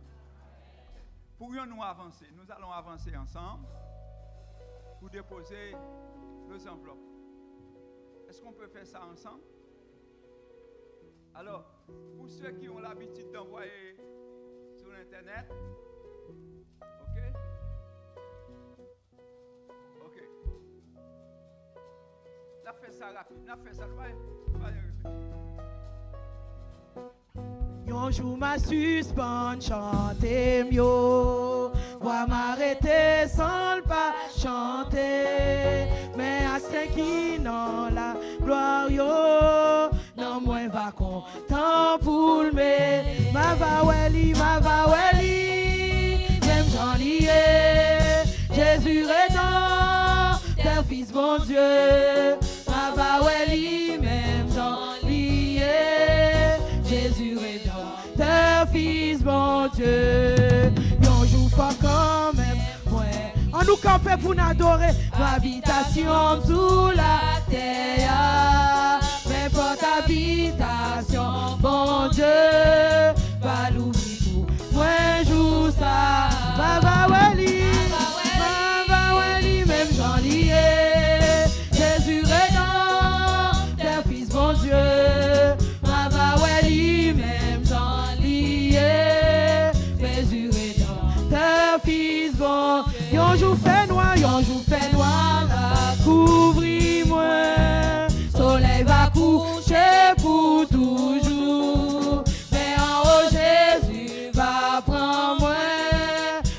Pourrions-nous avancer? Nous allons avancer ensemble pour déposer nos enveloppes. Est-ce qu'on peut faire ça ensemble? Alors, pour ceux qui ont l'habitude d'envoyer sur Internet, ok? Ok. On a fait ça rapide, on a fait ça Yon jour m'a suspend chanter mieux, voix m'arrêter sans le pas chanter, mais à ce qui n'ont la gloire yo, non moins va content pour le mais, ma va weli, j'aime j'en lié, Jésus rédempteur, Père, Fils, bon Dieu, ma va weli, même j'en lié, Jésus rédempteur, Fils, bon Dieu, yon joue fort quand même, ouais, on nous campe pour nous adorer, l'habitation sous la terre, mais pour habitation, bon Dieu, pas l'oubli tout, moi joue ça, Baba Wali, même j'en lié, Jésus rédempteur, Fils, bon Dieu, Baba Wali, même j'en lié, Jésus rédempteur, Fils, bon Dieu, yon joue fait noir, là, couvris-moi, soleil va coucher pour toujours, mais en haut Jésus va prendre moi,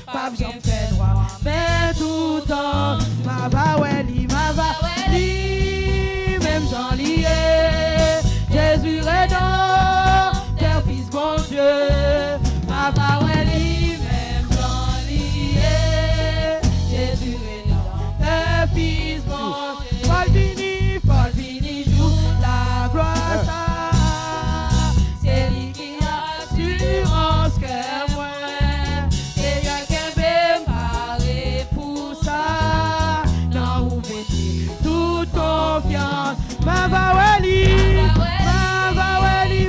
pas besoin de faire noir, mais tout temps, ma va weli, même j'en lié, Jésus rédempteur, Fils, bon Dieu, ma va weli, même j'en lié, Jésus rédempteur, Fils, bon Dieu, Paul vini, joue la gloire, c'est lui qui a assurance que moi, c'est lui qui m'a parlé pour ça, non, vous mettez toute confiance, ma va weli,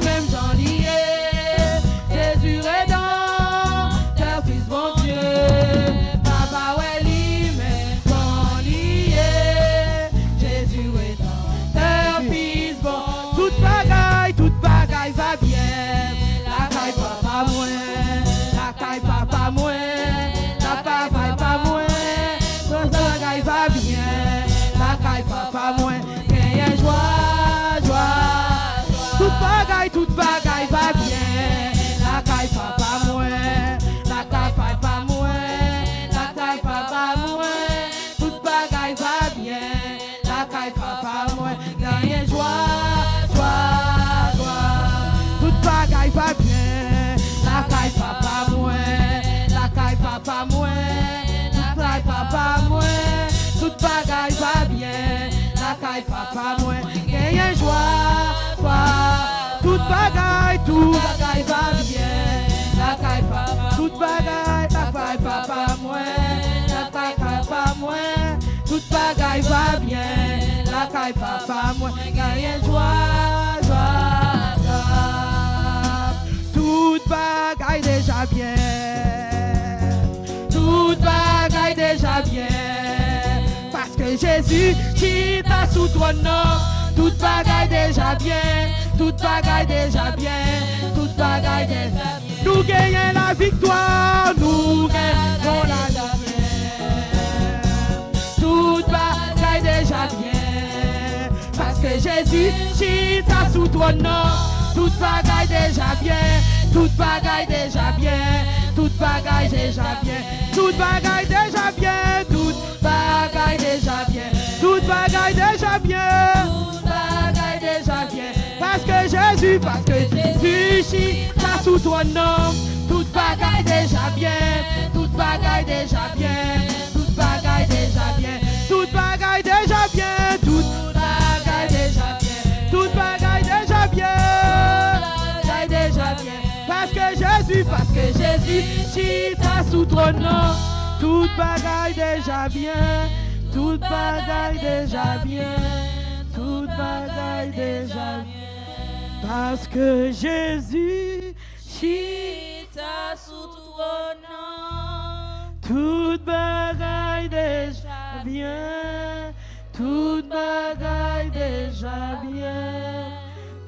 même j'en lié, Jésus rédempteur, Fils, bon Dieu, ma va weli, même j'en lié, Jésus rédempteur, Fils, bon, toute bagaille va bien, la caille papa moins, la caille papa moins, la caille pas moins, toute bagaille va bien, la caille papa moins, gagne joie, toute bagaille va bien, la caille papa moins, la caille papa moins, la caille papa moins, toute bagaille va bien, la caille papa moins, gagne joie, toute bagaille va bien, la caille papa moins, la caille papa moins, la caille papa moins, toute bagaille va bien, la caille papa moins, gagne joie, toute bagaille va bien, la caille papa, toute bagaille, la caille papa moins, la caille papa moins, toute bagaille va bien, la caille papa moins, gagne joie, toute bagaille déjà bien, toute bagaille déjà bien, parce que Jésus qui t'a sous ton nom, toute bagaille déjà bien, toute bagaille déjà bien, toute bagaille déjà bien. Nous gagnons la victoire, nous gagnons la bien. Toute bagaille déjà bien, parce que Jésus qui t'a sous ton nom, toute bagaille déjà bien, toute bagaille déjà bien, toute bagaille déjà bien, toute bagaille déjà bien, toute bagaille déjà bien, toute bagaille déjà bien, toute bagaille déjà bien. Parce que Jésus chita sous ton nom, toute bagaille déjà bien, toute bagaille déjà bien, toute bagaille déjà bien, toute bagaille déjà bien, toute bagaille déjà bien, toute bagaille déjà bien, bagaille déjà bien. Parce que Jésus chita sous ton nom, toute bagaille déjà bien, toute bagaille déjà bien, toute bagaille déjà bien. Parce que Jésus chita sous ton nom, toute bagaille déjà bien, toute bagaille déjà bien,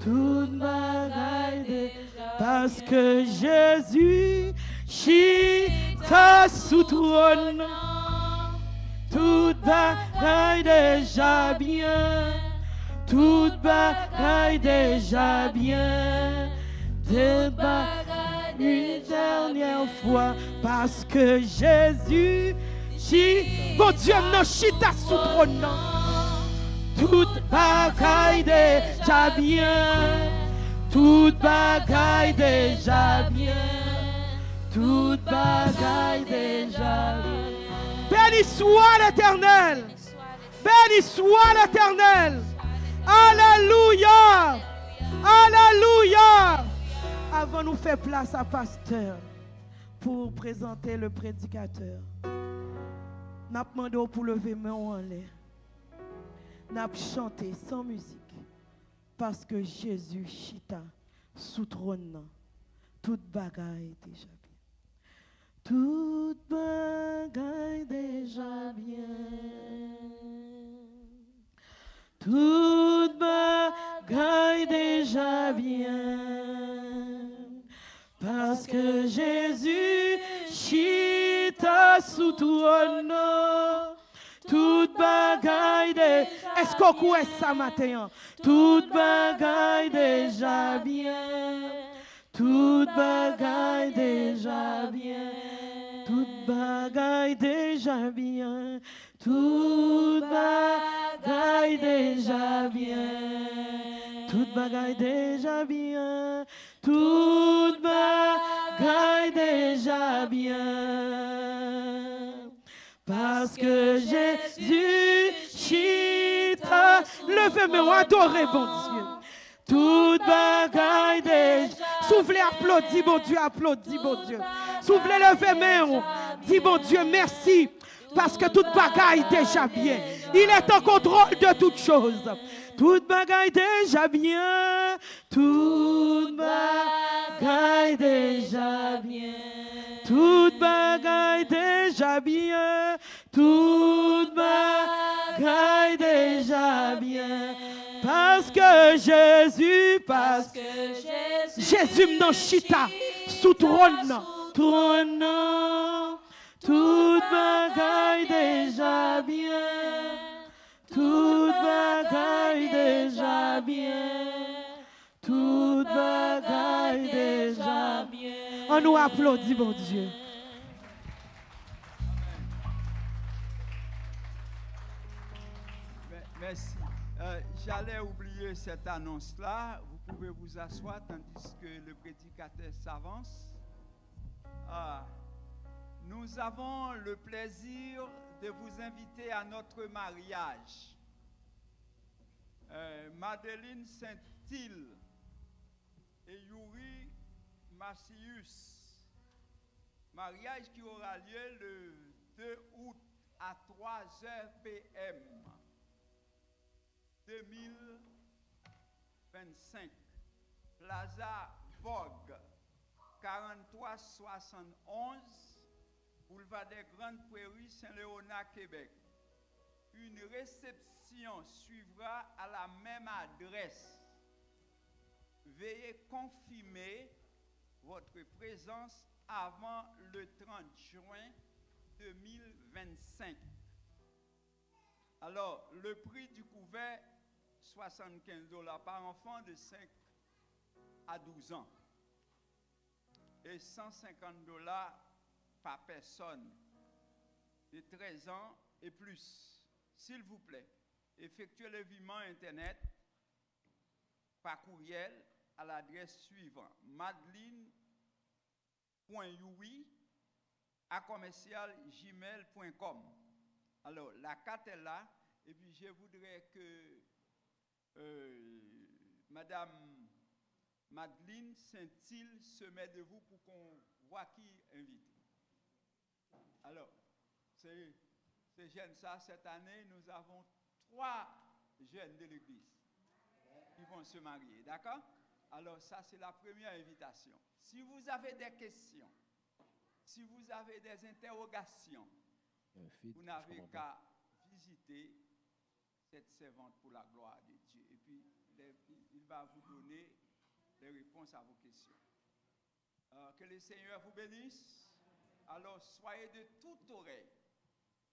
toute bagaille déjà. Parce que Jésus chita sous ton nom, toute bagaille déjà bien, toute bagaille déjà bien, toute bagaille une dernière fois. Parce que Jésus bon Dieu non chita sous ton nom, toute bagaille déjà bien, toute bagaille déjà bien, toute bagaille déjà bien. Béni soit l'Éternel, béni soit l'Éternel. Alléluia, alléluia. Avant nous faire place à pasteur pour présenter le prédicateur, n'a demandé pour lever main en l'air, n'a chanté sans musique. Parce que Jésus chita sous trône, toute bagaille déjà bien. Toute bagaille déjà bien. Toute bagaille déjà bien. Parce que Jésus chita sous trône. Toute bagaille de... Est-ce qu'on couette ça matin? Toute bagaille déjà bien. Toute bagaille déjà bien. Toute bagaille déjà bien. Toute bagaille déjà bien. Toute bagaille déjà bien. Toute bagaille déjà bien. Parce que Jésus chita, levez-moi, adorez, bon Dieu. Toute bagaille déjà. Soufflez, applaudis, bon Dieu, applaudis, bon Dieu. Soufflez, levez-moi, dis, bon Dieu, merci. Parce que toute bagaille déjà bien. Il est en contrôle de toutes choses. Toute bagaille déjà bien. Toute bagaille déjà bien. Toute bagaille déjà bien. Toute bagaille déjà bien. Parce que Jésus, Jésus m'en chita sous trône. Toute bagaille déjà bien. Toute bagaille déjà bien. Toute bagaille déjà bien. On nous applaudit, mon Dieu. Merci. J'allais oublier cette annonce-là. Vous pouvez vous asseoir tandis que le prédicateur s'avance. Nous avons le plaisir de vous inviter à notre mariage. Madeleine Saint-Île et Yuri Macius. Mariage qui aura lieu le 2 août à 3h p.m. 2025. Plaza Vogue, 4371, Boulevard des Grandes Prairies, Saint-Léonard, Québec. Une réception suivra à la même adresse. Veuillez confirmer votre présence avant le 30 juin 2025. Alors, le prix du couvert, $75 par enfant de 5 à 12 ans. et $150 par personne de 13 ans et plus. S'il vous plaît, effectuez le virement Internet par courriel à l'adresse suivante: madeline.youi@gmail.com. Alors, la carte est là, et puis je voudrais que Madame Madeleine Saint-Île se mette debout pour qu'on voit qui invite. Alors, c'est jeune ça, cette année, nous avons 3 jeunes de l'église qui vont se marier, d'accord? Alors, ça, c'est la première invitation. Si vous avez des questions, si vous avez des interrogations, vous n'avez qu'à visiter cette servante pour la gloire de Dieu. Et puis, il va vous donner les réponses à vos questions. Que le Seigneur vous bénisse. Alors, soyez de toute oreille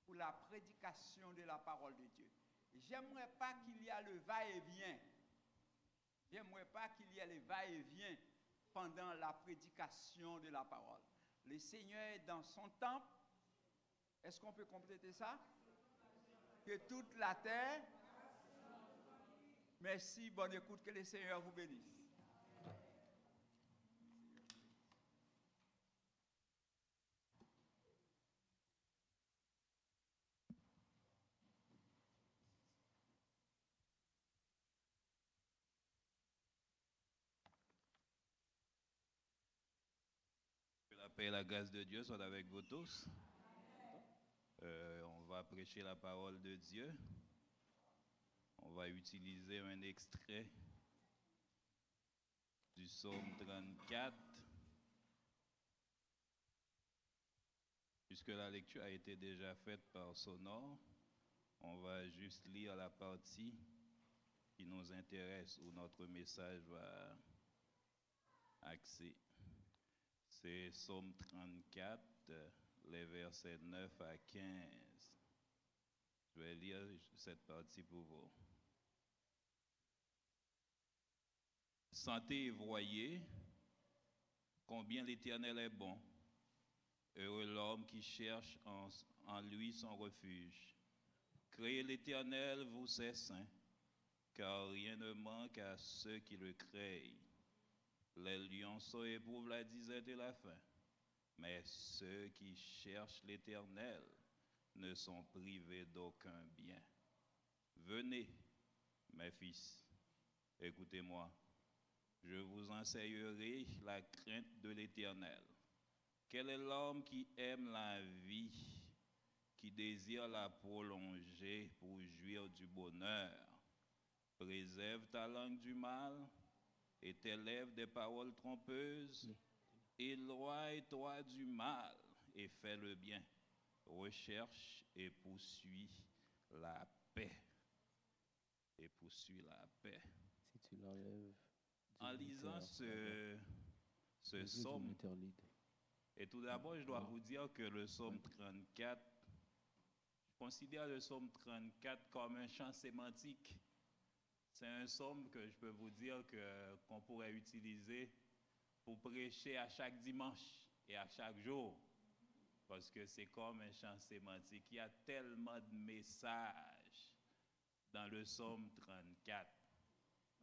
pour la prédication de la parole de Dieu. J'aimerais pas qu'il y ait le va-et-vient. J'aimerais pas qu'il y ait le va-et-vient pendant la prédication de la parole. Le Seigneur est dans son temple. Est-ce qu'on peut compléter ça? Que toute la terre. Merci, bonne écoute, que le Seigneur vous bénisse. Que la paix et la grâce de Dieu soient avec vous tous. On va prêcher la parole de Dieu. On va utiliser un extrait du psaume 34. Puisque la lecture a été déjà faite par Sonore, on va juste lire la partie qui nous intéresse, où notre message va axer. C'est psaume 34, les versets 9 à 15. Je vais lire cette partie pour vous. Sentez et voyez combien l'Éternel est bon. Heureux l'homme qui cherche en lui son refuge. Créez l'Éternel, vous ses saints, car rien ne manque à ceux qui le craignent. Les lionceaux éprouvent la disette et la faim, mais ceux qui cherchent l'Éternel ne sont privés d'aucun bien. Venez, mes fils, écoutez-moi. Je vous enseignerai la crainte de l'Éternel. Quel est l'homme qui aime la vie, qui désire la prolonger pour jouir du bonheur? Préserve ta langue du mal et tes lèvres des paroles trompeuses. Éloigne-toi du mal et fais le bien. Recherche et poursuis la paix. Et poursuis la paix. Si tu l'enlèves. En lisant ce psaume, et tout d'abord, je dois vous dire que le psaume 34, je considère le psaume 34 comme un chant sémantique. C'est un psaume que je peux vous dire qu'on pourrait utiliser pour prêcher à chaque dimanche et à chaque jour. Parce que c'est comme un chant sémantique. Il y a tellement de messages dans le psaume 34.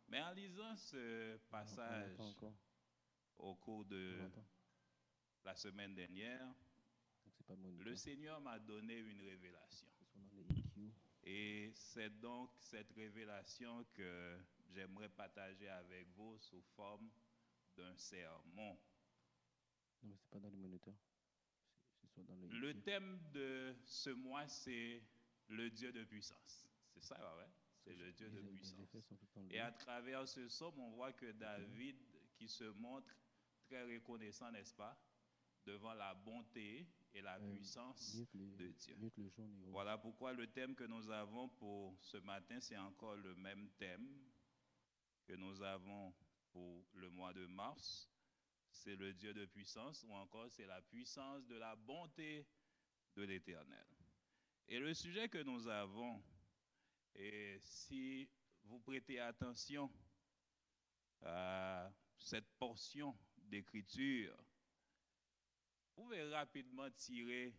Mais en lisant ce passage au cours de la semaine dernière, le Seigneur m'a donné une révélation. Et c'est donc cette révélation que j'aimerais partager avec vous sous forme d'un sermon. Non, mais c'est pas dans les moniteurs. Le thème de ce mois, c'est le Dieu de puissance. C'est ça, ouais? C'est le Dieu de puissance. Et à travers ce psaume, on voit que David, qui se montre très reconnaissant, n'est-ce pas, devant la bonté et la puissance de Dieu. Voilà pourquoi le thème que nous avons pour ce matin, c'est encore le même thème que nous avons pour le mois de mars. C'est le Dieu de puissance, ou encore c'est la puissance de la bonté de l'Éternel. Et le sujet que nous avons, et si vous prêtez attention à cette portion d'écriture pouvez rapidement tirer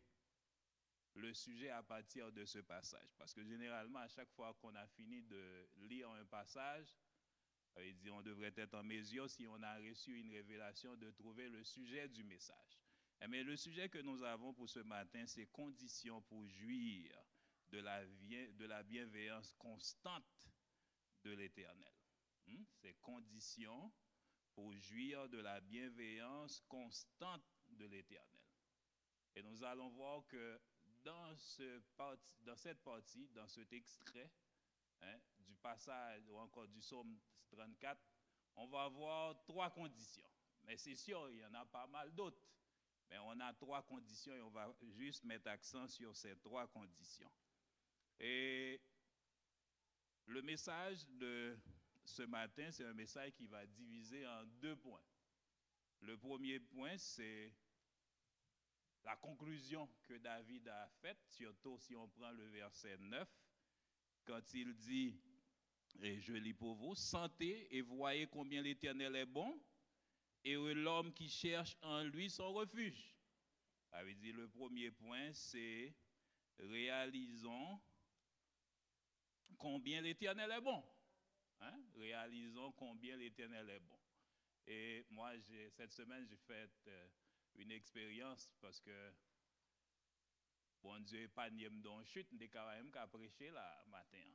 le sujet à partir de ce passage. Parce que généralement, à chaque fois qu'on a fini de lire un passage, on devrait être en mesure, si on a reçu une révélation, de trouver le sujet du message. Mais le sujet que nous avons pour ce matin, c'est conditions pour jouir de la bienveillance constante de l'Éternel. C'est conditions pour jouir de la bienveillance constante de l'Éternel. Et nous allons voir que dans cette partie, dans cet extrait du passage ou encore du psaume 34, on va voir 3 conditions. Mais c'est sûr, il y en a pas mal d'autres. Mais on a 3 conditions et on va juste mettre accent sur ces 3 conditions. Et le message de ce matin, c'est un message qui va diviser en 2 points. Le premier point, c'est la conclusion que David a faite, surtout si on prend le verset 9, quand il dit, et je lis pour vous, « Sentez et voyez combien l'Éternel est bon, et l'homme qui cherche en lui son refuge. » Ça veut dire le premier point, c'est réalisons combien l'Éternel est bon. Réalisons combien l'Éternel est bon. Et moi, cette semaine, j'ai fait une expérience parce que bon Dieu n'est pas nié dans chute, mais quand même qu'à prêcher là matin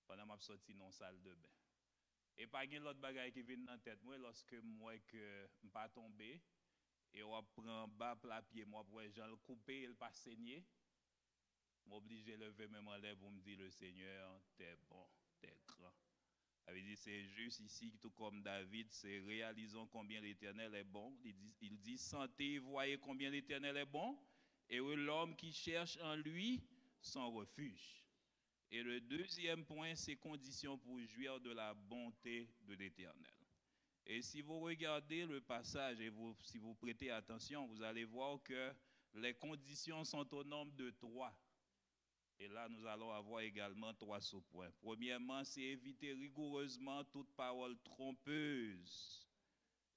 pendant que je suis sorti dans la salle de bain. Et pas de l'autre bagaille qui vient dans la tête moi lorsque moi que je pas tombé et on prend bas plat pied moi pour j'en le couper et pas saigner. M'obligé lever même en l'air pour me dire le Seigneur, t'es bon, t'es grand. Ça veut dire c'est juste ici tout comme David, c'est réalisons combien l'Éternel est bon. Il dit sentez, voyez combien l'Éternel est bon et l'homme qui cherche en lui son refuge. Et le deuxième point, c'est conditions pour jouir de la bonté de l'Éternel. Et si vous regardez le passage et si vous prêtez attention, vous allez voir que les conditions sont au nombre de 3. Et là, nous allons avoir également 3 sous-points. Premièrement, c'est éviter rigoureusement toute parole trompeuse.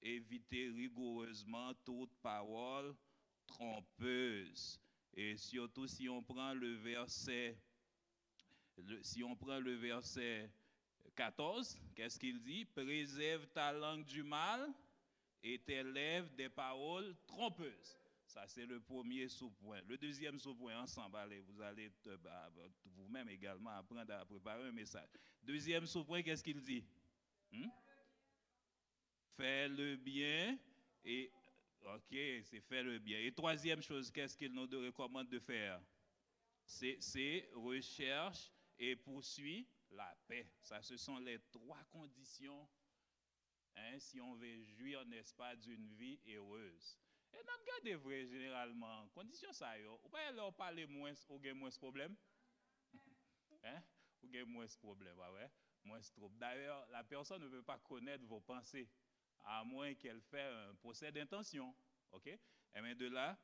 Éviter rigoureusement toute parole trompeuse. Et surtout si on prend le verset 14, qu'est-ce qu'il dit? Préserve ta langue du mal et tes lèvres des paroles trompeuses. Ça, c'est le premier sous-point. Le deuxième sous-point, ensemble, allez, vous allez vous-même également apprendre à préparer un message. Deuxième sous-point, qu'est-ce qu'il dit? Fais le bien et... Ok, c'est faire le bien. Et troisième chose, qu'est-ce qu'il nous recommande de faire? C'est recherche et poursuit la paix. Ça, ce sont les 3 conditions si on veut jouir, n'est-ce pas, d'une vie heureuse. Et nous regardons vrai généralement, conditions ça, vous pouvez leur parler moins, ou avez moins de problème? Ou avez moins de problème, ouais? Moins de trouble. D'ailleurs, la personne ne peut pas connaître vos pensées, à moins qu'elle fasse un procès d'intention. OK? Et bien de là,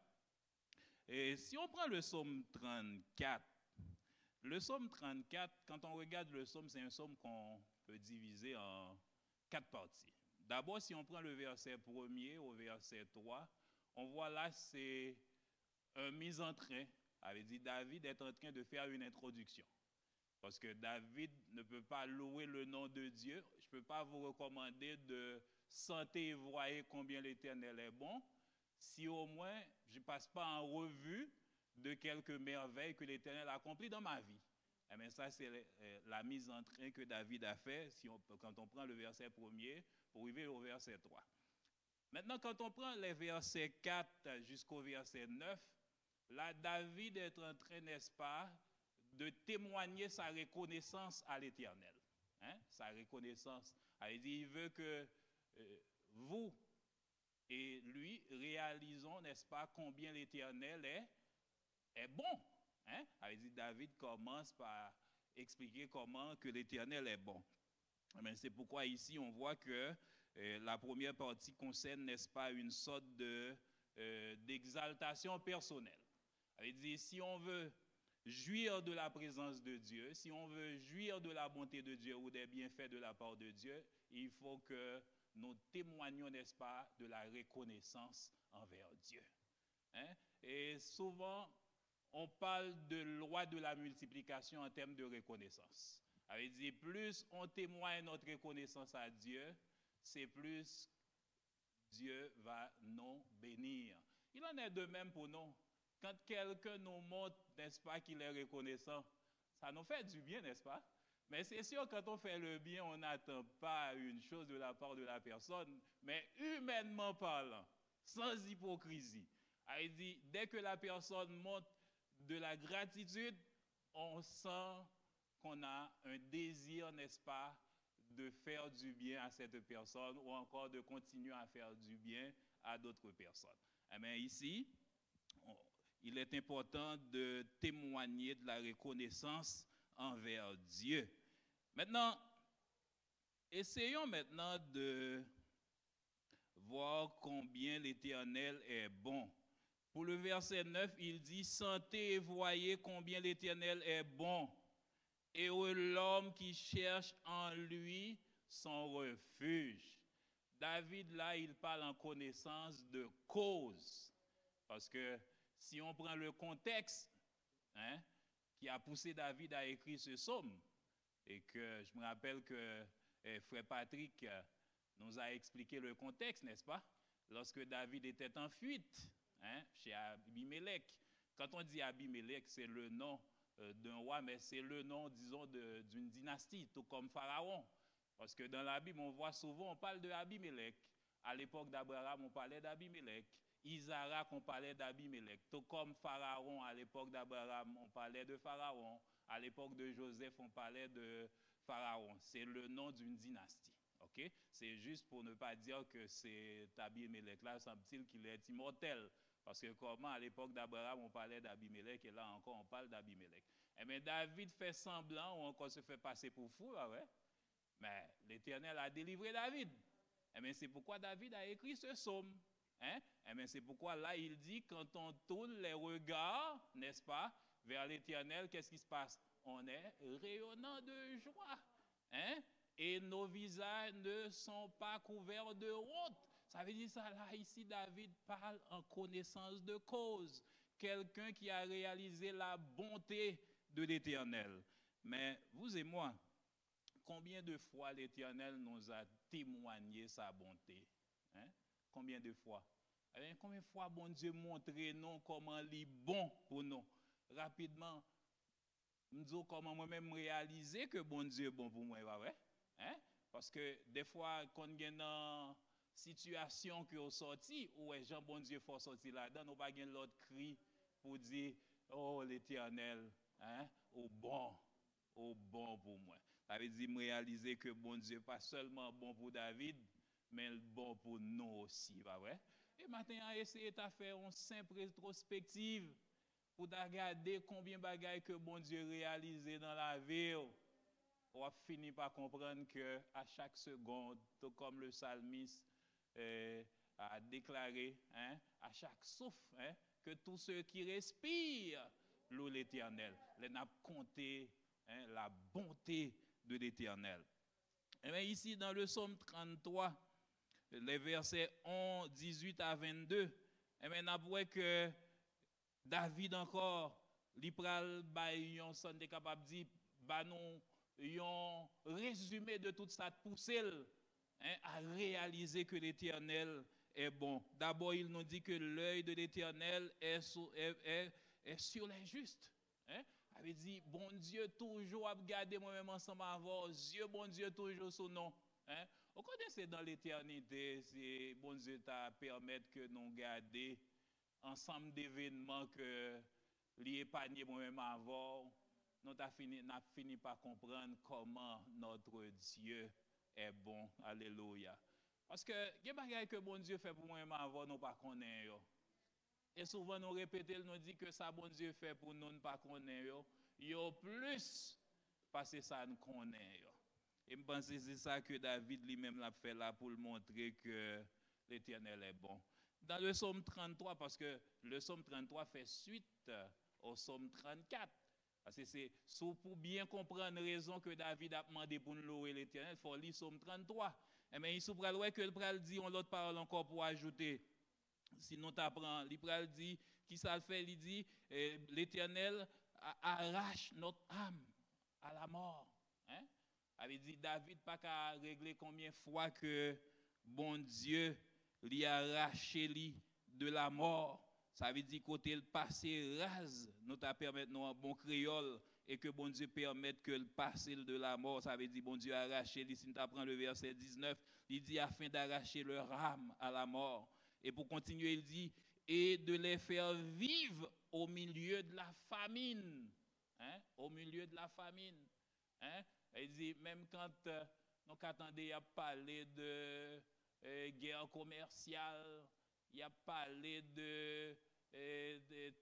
et si on prend le psaume 34, quand on regarde le psaume, c'est un psaume qu'on peut diviser en 4 parties. D'abord, si on prend le verset 1er au verset 3, on voit là, c'est un mise en train. Avait dit David est en train de faire une introduction. Parce que David ne peut pas louer le nom de Dieu. Je ne peux pas vous recommander de sentir et voir combien l'Éternel est bon, si au moins je ne passe pas en revue de quelques merveilles que l'Éternel a accomplies dans ma vie. Eh bien, ça, c'est la mise en train que David a fait quand on prend le verset 1er pour arriver au verset 3. Maintenant, quand on prend les versets 4 jusqu'au verset 9, là, David est en train, n'est-ce pas, de témoigner sa reconnaissance à l'Éternel. Sa reconnaissance. Il veut que vous et lui réalisons, n'est-ce pas, combien l'Éternel est bon. David commence par expliquer comment que l'Éternel est bon. C'est pourquoi ici on voit que la première partie concerne, n'est-ce pas, une sorte d'exaltation personnelle. Si on veut jouir de la présence de Dieu, si on veut jouir de la bonté de Dieu ou des bienfaits de la part de Dieu, il faut que nous témoignions, n'est-ce pas, de la reconnaissance envers Dieu. Et souvent, on parle de loi de la multiplication en termes de reconnaissance. Ça veut dire, plus on témoigne notre reconnaissance à Dieu, c'est plus Dieu va nous bénir. Il en est de même pour nous. Quand quelqu'un nous montre, n'est-ce pas, qu'il est reconnaissant, ça nous fait du bien, n'est-ce pas? Mais c'est sûr, quand on fait le bien, on n'attend pas une chose de la part de la personne, mais humainement parlant, sans hypocrisie. Il dit, dès que la personne montre de la gratitude, on sent qu'on a un désir, n'est-ce pas, de faire du bien à cette personne ou encore de continuer à faire du bien à d'autres personnes. Eh bien, ici, il est important de témoigner de la reconnaissance envers Dieu. Maintenant, essayons maintenant de voir combien l'Éternel est bon. Pour le verset 9, il dit « Sentez et voyez combien l'Éternel est bon, et l'homme qui cherche en lui son refuge. » David, là, il parle en connaissance de cause. Parce que si on prend le contexte qui a poussé David à écrire ce psaume, et que je me rappelle que frère Patrick nous a expliqué le contexte, n'est-ce pas? Lorsque David était en fuite chez Abimelech. Quand on dit Abimelech, c'est le nom d'un roi, mais c'est le nom, disons, d'une dynastie, tout comme Pharaon. Parce que dans la Bible, on voit souvent, on parle de Abimelech. À l'époque d'Abraham, on parlait d'Abimelech. Isaac, on parlait d'Abimelech. Tout comme Pharaon, à l'époque d'Abraham, on parlait de Pharaon. À l'époque de Joseph, on parlait de Pharaon. C'est le nom d'une dynastie. Okay? C'est juste pour ne pas dire que c'est Abimelech. Là, semble-t-il qu'il est immortel. Parce que comment à l'époque d'Abraham, on parlait d'Abimelech, et là encore, on parle d'Abimelech. Eh bien, David fait semblant, ou encore se fait passer pour fou, là, ouais. Mais l'Éternel a délivré David. Eh bien, c'est pourquoi David a écrit ce psaume. Eh bien, c'est pourquoi là, il dit, quand on tourne les regards, n'est-ce pas, vers l'Éternel, qu'est-ce qui se passe? On est rayonnant de joie. Et nos visages ne sont pas couverts de honte. Ça veut dire ça, là, ici, David parle en connaissance de cause. Quelqu'un qui a réalisé la bonté de l'Éternel. Mais vous et moi, combien de fois l'Éternel nous a témoigné sa bonté? Combien de fois? Combien de fois, bon Dieu, montré nous comment il est bon pour nous? Rapidement, nous disons comment moi-même réaliser que bon Dieu est bon pour moi. Parce que des fois, quand on est dans situation qui est sortie, où Jean bon Dieu faut sortir là-dedans, nous pas l'autre cri pour dire oh l'Éternel, au bon pour moi. Ça veut dire réaliser que bon Dieu pas seulement bon pour David, mais bon pour nous aussi, pas vrai? Et maintenant, essayer de faire une simple rétrospective pour regarder combien de bagailles que bon Dieu réalisé dans la vie. On va finir par comprendre que à chaque seconde, tout comme le psalmiste a déclaré, à chaque souffle, que tous ceux qui respirent louent l'Éternel. Les n'a compté la bonté de l'Éternel. Et bien ici dans le psaume 33, les versets 11, 18 à 22, et bien on voit que David encore, il pral bayon son capable de dire bah non un résumé de toute sa poussée à réaliser que l'Éternel est bon. D'abord, il nous dit que l'œil de l'Éternel est sur les justes. Ça veut dire, bon Dieu toujours à garder moi-même ensemble à vos yeux, bon Dieu toujours sur nous. Vous connaissez dans l'éternité, c'est bon Dieu t'a permis que nous gardions ensemble d'événements que l'épargner moi-même avant. Nous avons fini par comprendre comment notre Dieu est bon. Alléluia. Parce que les choses que bon Dieu fait pour moi-même avant, nous ne connaissons pas. Et souvent nous répétons, nous disons que ça bon Dieu fait pour nous ne pas connaître. Il y a plus parce que ça nous connaît. Et je pense que c'est ça que David lui-même l'a fait là pour montrer que l'Éternel est bon. Dans le psaume 33, parce que le psaume 33 fait suite au psaume 34. Parce que c'est pour bien comprendre la raison que David a demandé pour nous louer l'Éternel, il faut lire psaume 33. Et bien, il faut que le pral dit, on l'autre parole encore pour ajouter. Sinon, tu apprends, l'Ipral dit, qui ça le fait? Il dit, l'Éternel arrache notre âme à la mort. Hein? Il dit, David, pas qu'à régler combien de fois que bon Dieu lui a arraché de la mort. Ça veut dire côté le passé rase, nous t'a permettre nous un bon créole et que bon Dieu permette que le passé de la mort, ça veut dire bon Dieu a arraché, si tu apprends le verset 19, il dit afin d'arracher leur âme à la mort. Et pour continuer, il dit et de les faire vivre au milieu de la famine. Hein? Au milieu de la famine. Hein? Il dit même quand nous attendons à parler de guerre commerciale, il a parlé de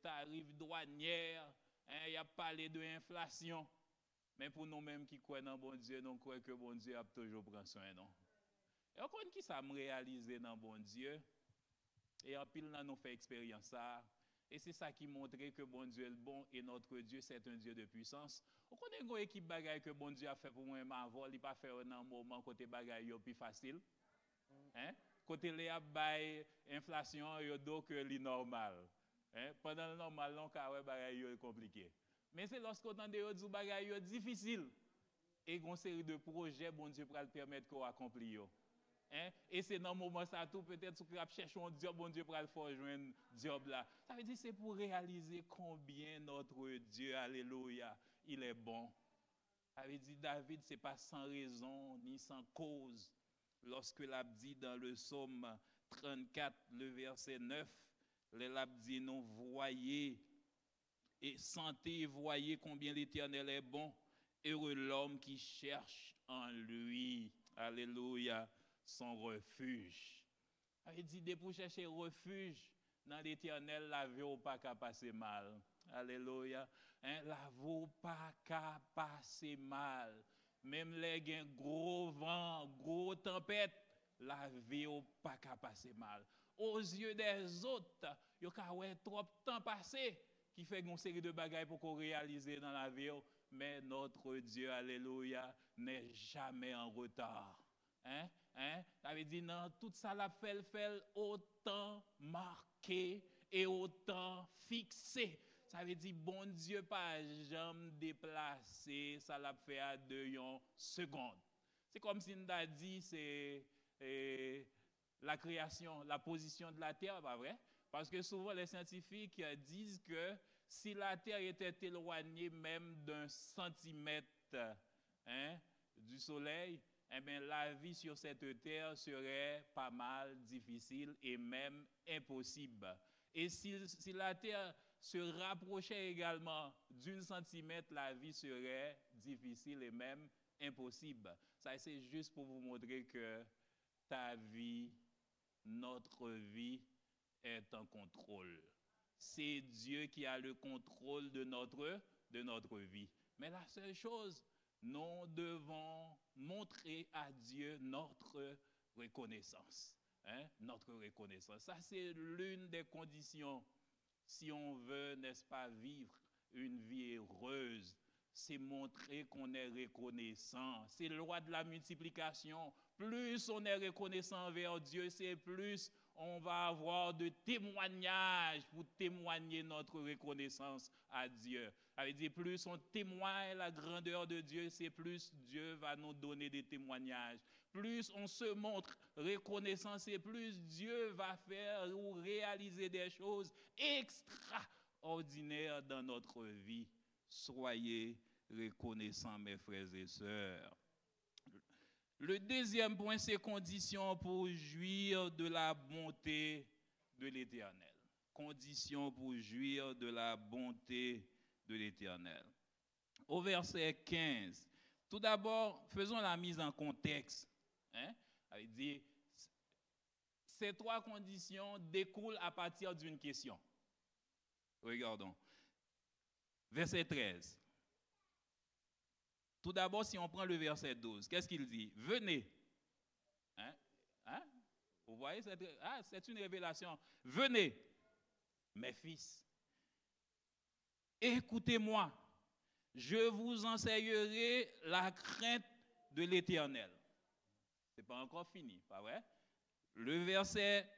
tarifs douaniers, hein, il a parlé de l'inflation. Mais pour nous-mêmes qui croyons dans bon Dieu, nous croyons que bon Dieu a toujours pris soin. Non? Et on connaît qui ça me réaliser dans bon Dieu. Et en pile, nous fait expérience ça. Et c'est ça qui montre que bon Dieu est le bon et notre Dieu, c'est un Dieu de puissance. On connaît une équipe bagaille que bon Dieu a fait pour moi, il n'a pas fait un moment côté bagaille plus facile. Hein? Côté les bail inflation, il y a donc le normal. Hein? Pendant le normal, on a bagaille est compliqué. Mais c'est lorsqu'on entend des bagaille difficile et une série de projets, bon Dieu pour le permettre qu'on accomplit. Hein? Et c'est dans le moment ça tout peut-être que tu cherches un job, bon Dieu pour le faire joindre job là. Ça veut dire c'est pour réaliser combien notre Dieu, alléluia, il est bon. Ça veut dire David c'est pas sans raison ni sans cause. Lorsque l'a dit dans le psaume 34, le verset 9, l'a dit nous voyez et sentez et voyez combien l'Éternel est bon. Heureux l'homme qui cherche en lui, alléluia, son refuge. Il dit, pour chercher refuge dans l'Éternel, la vie n'a pas qu'à passer mal. Alléluia. Hein, la vie n'a pas qu'à passer mal. Même les gros vent, gros tempête, la vie n'a pas qu'à passer mal. Aux yeux des autres, il y a trop de temps passé qui fait une série de bagages pour qu'on réalise dans la vie. Mais notre Dieu, alléluia, n'est jamais en retard. Hein? Hein? Ça veut dire, non, tout ça l'a fait autant marqué et autant fixé. Ça veut dire, bon Dieu, pas jamais déplacé, ça l'a fait à 2 secondes. C'est comme si on a dit, c'est la création, la position de la Terre, pas vrai? Parce que souvent, les scientifiques disent que si la Terre était éloignée même d'1 centimètre hein, du Soleil, eh bien, la vie sur cette terre serait pas mal difficile et même impossible. Et si la terre se rapprochait également d'1 centimètre, la vie serait difficile et même impossible. Ça, c'est juste pour vous montrer que ta vie, notre vie, est en contrôle. C'est Dieu qui a le contrôle de notre vie. Mais la seule chose, nous devons montrer à Dieu notre reconnaissance. Hein? Notre reconnaissance. Ça, c'est l'une des conditions si on veut, n'est-ce pas, vivre une vie heureuse. C'est montrer qu'on est reconnaissant. C'est la loi de la multiplication. Plus on est reconnaissant envers Dieu, c'est plus on va avoir de témoignages pour témoigner notre reconnaissance à Dieu. Ça veut dire, plus on témoigne la grandeur de Dieu, c'est plus Dieu va nous donner des témoignages. Plus on se montre reconnaissant, c'est plus Dieu va faire ou réaliser des choses extraordinaires dans notre vie. Soyez reconnaissants, mes frères et sœurs. Le deuxième point, c'est conditions pour jouir de la bonté de l'Éternel. Conditions pour jouir de la bonté de l'Éternel. Au verset 15, tout d'abord, faisons la mise en contexte. Hein? Il dit, ces 3 conditions découlent à partir d'une question. Regardons. Verset 13. Tout d'abord, si on prend le verset 12, qu'est-ce qu'il dit? Venez. Hein? Hein? Vous voyez, c'est une révélation. Venez, mes fils. Écoutez-moi. Je vous enseignerai la crainte de l'Éternel. Ce n'est pas encore fini, pas vrai? Le verset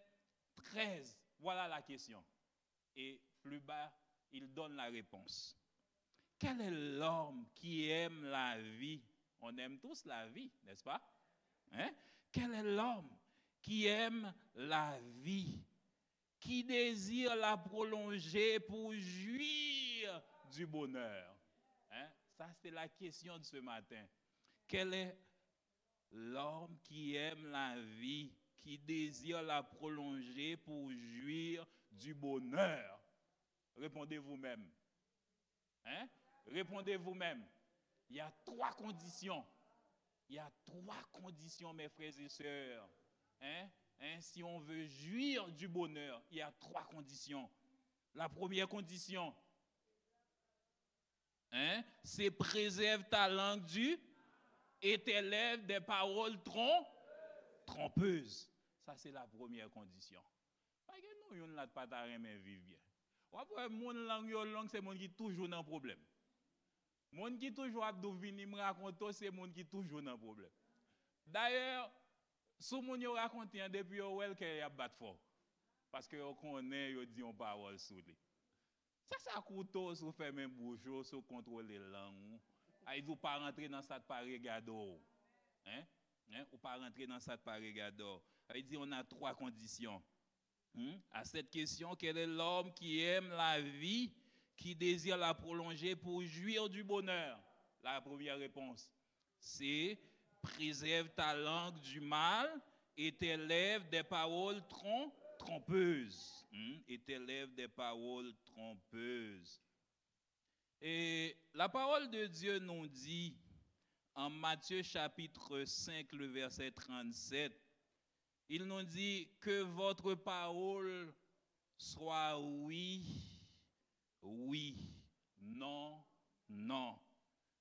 13 voilà la question. Et plus bas, il donne la réponse. Quel est l'homme qui aime la vie? On aime tous la vie, n'est-ce pas? Hein? Quel est l'homme qui aime la vie, qui désire la prolonger pour jouir du bonheur? Hein? Ça, c'est la question de ce matin. Quel est l'homme qui aime la vie, qui désire la prolonger pour jouir du bonheur? Répondez vous-même. Hein? Répondez vous-même. Il y a 3 conditions. Il y a 3 conditions, mes frères et sœurs. Hein? Si on veut jouir du bonheur, il y a 3 conditions. La première condition, c'est préserve ta langue et tes lèvres des paroles trompeuses. Ça, c'est la première condition. Parce que nous, on n'a pas de vivre bien. Après, mon langue, c'est mon qui toujours dans problème. Mon qui toujours a venir me raconter, c'est mon qui toujours dans problème. D'ailleurs, si mon yo raconte depuis well que y a battre fort. Parce que on connaît, yo dit on parole sous lui. Ça couteau sur faire même bouche, sur contrôler langue. Ay vous pas rentrer dans ça pas regarder. Ou pas rentrer dans ça pas regarder. Il dit on a 3 conditions. À cette question, quel est l'homme qui aime la vie, qui désire la prolonger pour jouir du bonheur? La première réponse, c'est préserve ta langue du mal et tes lèvres des paroles trompeuses. Et tes lèvres des paroles trompeuses. Et la parole de Dieu nous dit en Matthieu chapitre 5, le verset 37, il nous dit que votre parole soit oui, oui, non, non.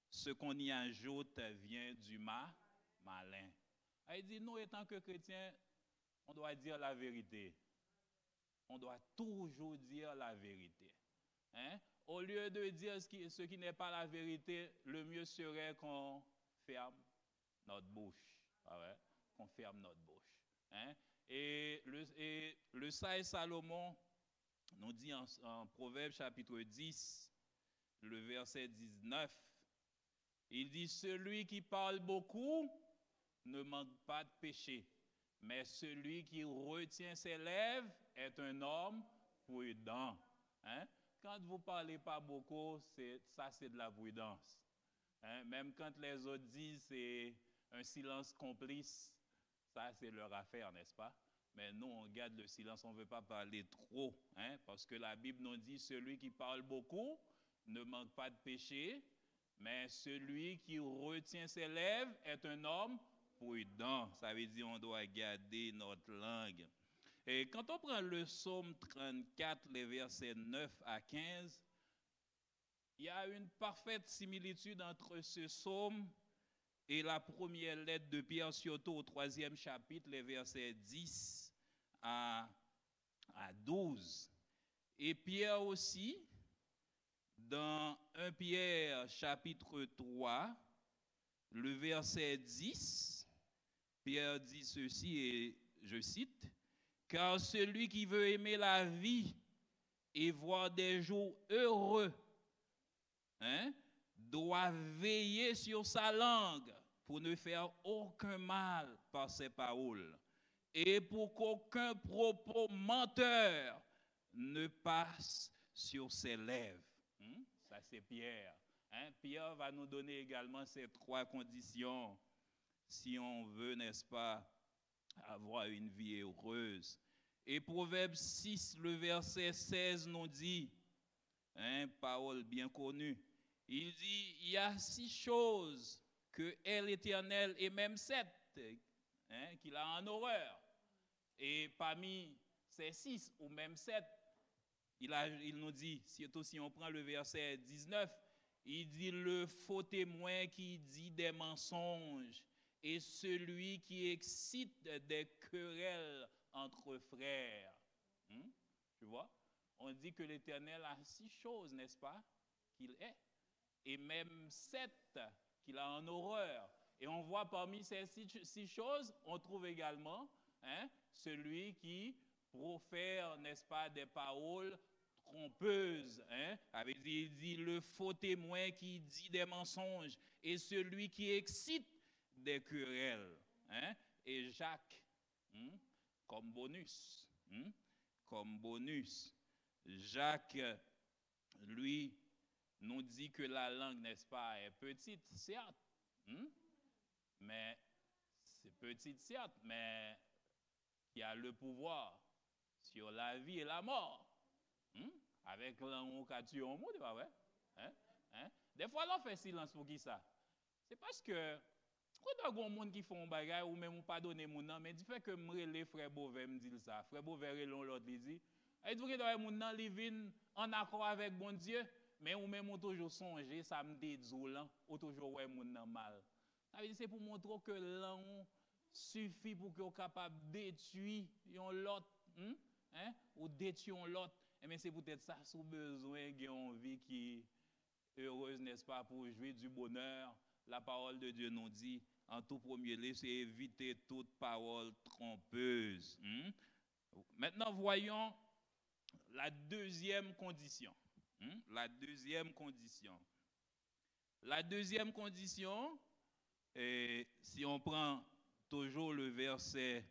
Ce qu'on y ajoute vient du malin. Il dit, nous, étant que chrétiens, on doit dire la vérité. On doit toujours dire la vérité. Au lieu de dire ce qui n'est pas la vérité, le mieux serait qu'on ferme notre bouche. Qu'on ferme notre bouche. Et le sage Salomon nous dit en Proverbe chapitre 10, le verset 19, il dit, celui qui parle beaucoup ne manque pas de péché, mais celui qui retient ses lèvres est un homme prudent. Quand vous ne parlez pas beaucoup, ça c'est de la prudence. Même quand les autres disent c'est un silence complice, ça c'est leur affaire, n'est-ce pas? Mais nous, on garde le silence, on ne veut pas parler trop, parce que la Bible nous dit, celui qui parle beaucoup ne manque pas de péché, mais celui qui retient ses lèvres est un homme prudent. Ça veut dire qu'on doit garder notre langue. Et quand on prend le psaume 34, les versets 9 à 15, il y a une parfaite similitude entre ce psaume et la première lettre de Pierre, surtout au 3e chapitre, les versets 10 à 12. Et Pierre aussi, dans 1 Pierre chapitre 3, le verset 10, Pierre dit ceci, et je cite, « Car celui qui veut aimer la vie et voir des jours heureux, doit veiller sur sa langue pour ne faire aucun mal par ses paroles et pour qu'aucun propos menteur ne passe sur ses lèvres. » Ça, c'est Pierre. Pierre va nous donner également ces 3 conditions si on veut, n'est-ce pas, avoir une vie heureuse. Et Proverbe 6, le verset 16 nous dit, parole bien connue, il dit, il y a 6 choses que est l'Éternel, et même 7 qu'il a en horreur. Et parmi ces 6 ou même 7, il nous dit, surtout si on prend le verset 19, il dit le faux témoin qui dit des mensonges et celui qui excite des querelles entre frères. Tu vois? On dit que l'Éternel a 6 choses, n'est-ce pas, qu'il est. Et même 7 qu'il a en horreur. Et on voit parmi ces 6 choses, on trouve également celui qui profère, n'est-ce pas, des paroles trompeuses. Hein? Il dit le faux témoin qui dit des mensonges et celui qui excite des querelles. Hein? Et Jacques, comme bonus, Jacques, lui, nous dit que la langue, n'est-ce pas, est petite, certes, mais c'est petite, certes, mais qui a le pouvoir sur la vie et la mort. Avec l'on qui a tué un monde, pas vrai? Des fois, on fait silence pour qui ça? C'est parce que quand il y a des gens qui font un bagage ou même pas donner mon nom, mais du fait que les frères Beauvais me disent ça, frère Beauvais l'autre dit, et du fait que mon nom vient en accord avec bon Dieu, mais ou même on toujours songer, ça me dit ou toujours ouais mon nom mal. Ça veut dire c'est pour montrer que l'on suffit pour qu'on soit capable de détruire l'autre, ou détruire l'autre. Mais c'est peut-être ça, sous besoin d'une vie qui est heureuse, n'est-ce pas, pour jouir du bonheur. La parole de Dieu nous dit, en tout premier lieu, c'est éviter toute parole trompeuse. Maintenant, voyons la deuxième condition. La deuxième condition. La deuxième condition, si on prend toujours le verset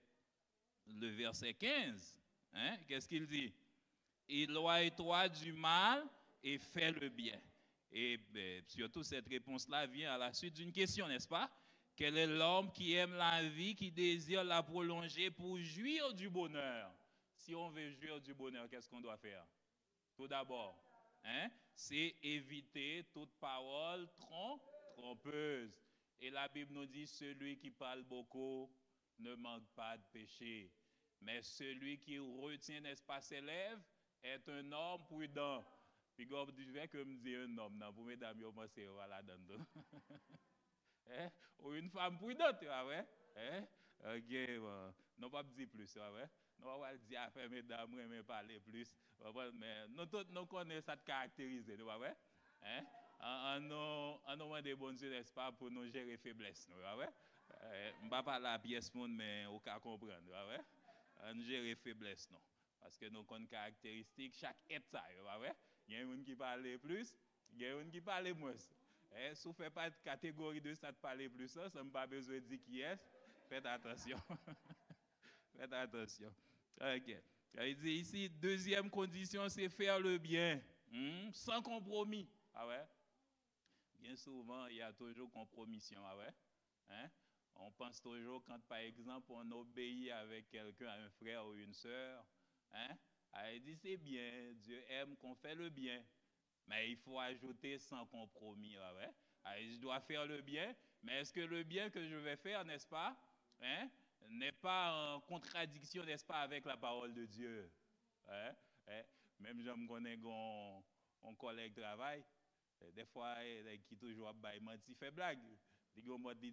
15, qu'est-ce qu'il dit? Éloigne-toi du mal et fais le bien. Et surtout, cette réponse-là vient à la suite d'une question, n'est-ce pas? Quel est l'homme qui aime la vie, qui désire la prolonger pour jouir du bonheur? Si on veut jouir du bonheur, qu'est-ce qu'on doit faire? Tout d'abord, c'est éviter toute parole trompeuse. Et la Bible nous dit, celui qui parle beaucoup ne manque pas de péché. Mais celui qui retient, n'est-ce pas, ses lèvres, est un homme prudent. Puis, je vais que me dire un homme, pour mesdames, vous pensez, voilà, ou une femme prudente, tu vois, ok, bon. Non, pas dire plus, tu vois, non, pas dire à faire mesdames, mais parler plus. Mais nous connaissons ça de caractériser, tu vois, en nous des bons Dieu, n'est-ce pas, pour nous gérer faiblesse, tu vois, je ne vais pas parler à la pièce, mais au cas comprendre, tu vois, on gérer faiblesse, non. Parce que nous connaissons caractéristiques, chaque être ça, tu vois, il y a un qui parle plus, il y a un qui parle moins. Si vous ne faites pas de catégorie de ça de parler plus, ça n'a pas besoin de dire qui est. Faites attention. Faites attention. Ok. Il dit ici, deuxième condition, c'est faire le bien, sans compromis. Ah ouais? Bien souvent, il y a toujours compromission. Ah ouais? On pense toujours quand, par exemple, on obéit avec quelqu'un, un frère ou une sœur. Il dit c'est bien, Dieu aime qu'on fait le bien. Mais il faut ajouter sans compromis. Je dois faire le bien, mais est-ce que le bien que je vais faire, n'est-ce pas, n'est pas en contradiction, n'est-ce pas, avec la parole de Dieu? Même je me connais un collègue de travail, des fois, qui toujours bail menti, fait blague. Il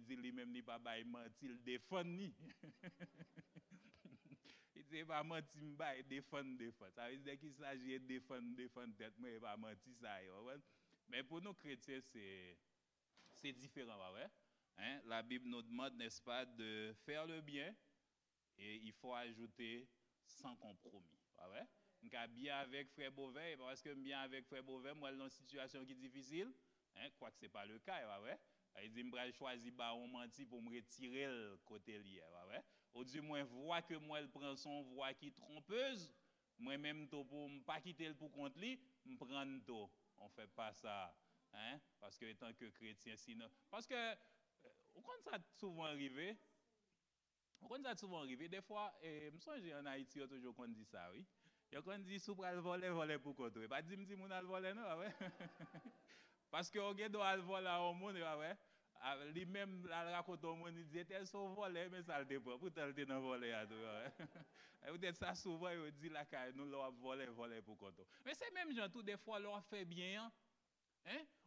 dit lui-même, il pas bail menti, il défend ni. Il dit pas menti, il défend. Ça veut dire qu'il s'agit de défendre tête, mais il pas menti ça. Mais pour nous chrétiens, c'est différent, La Bible nous demande, n'est-ce pas, de faire le bien et il faut ajouter sans compromis, bien avec frère Beauvais, parce que bien avec frère Beauvais, moi, dans une situation qui est difficile, quoi que ce n'est pas le cas, il dit, je vais choisir un menti pour me retirer le côté lié, ou du moins, voix que moi, elle prend son voix qui est trompeuse, moi-même, pour ne pas quitter le pour contre lui, je prends tout. On ne fait pas ça, parce que, étant que chrétien, sinon. Parce que, quand ça souvent arrivé, des fois, je me souviens en Haïti, il y a toujours qu'on dit ça, oui. Il y a qu'on dit, si vous voler pour côté. Pas dire, mon voler, non, Parce que, on doit voler au monde, lui-même, la raconte au monde, il dit, elle sont volés, mais ça le dépend. Pourtant, elle est dans volé à tout. Peut-être ça, souvent, il dit, la caille, nous, l'on voler pour côté. Mais c'est même gens, tout des fois, l'on fait bien,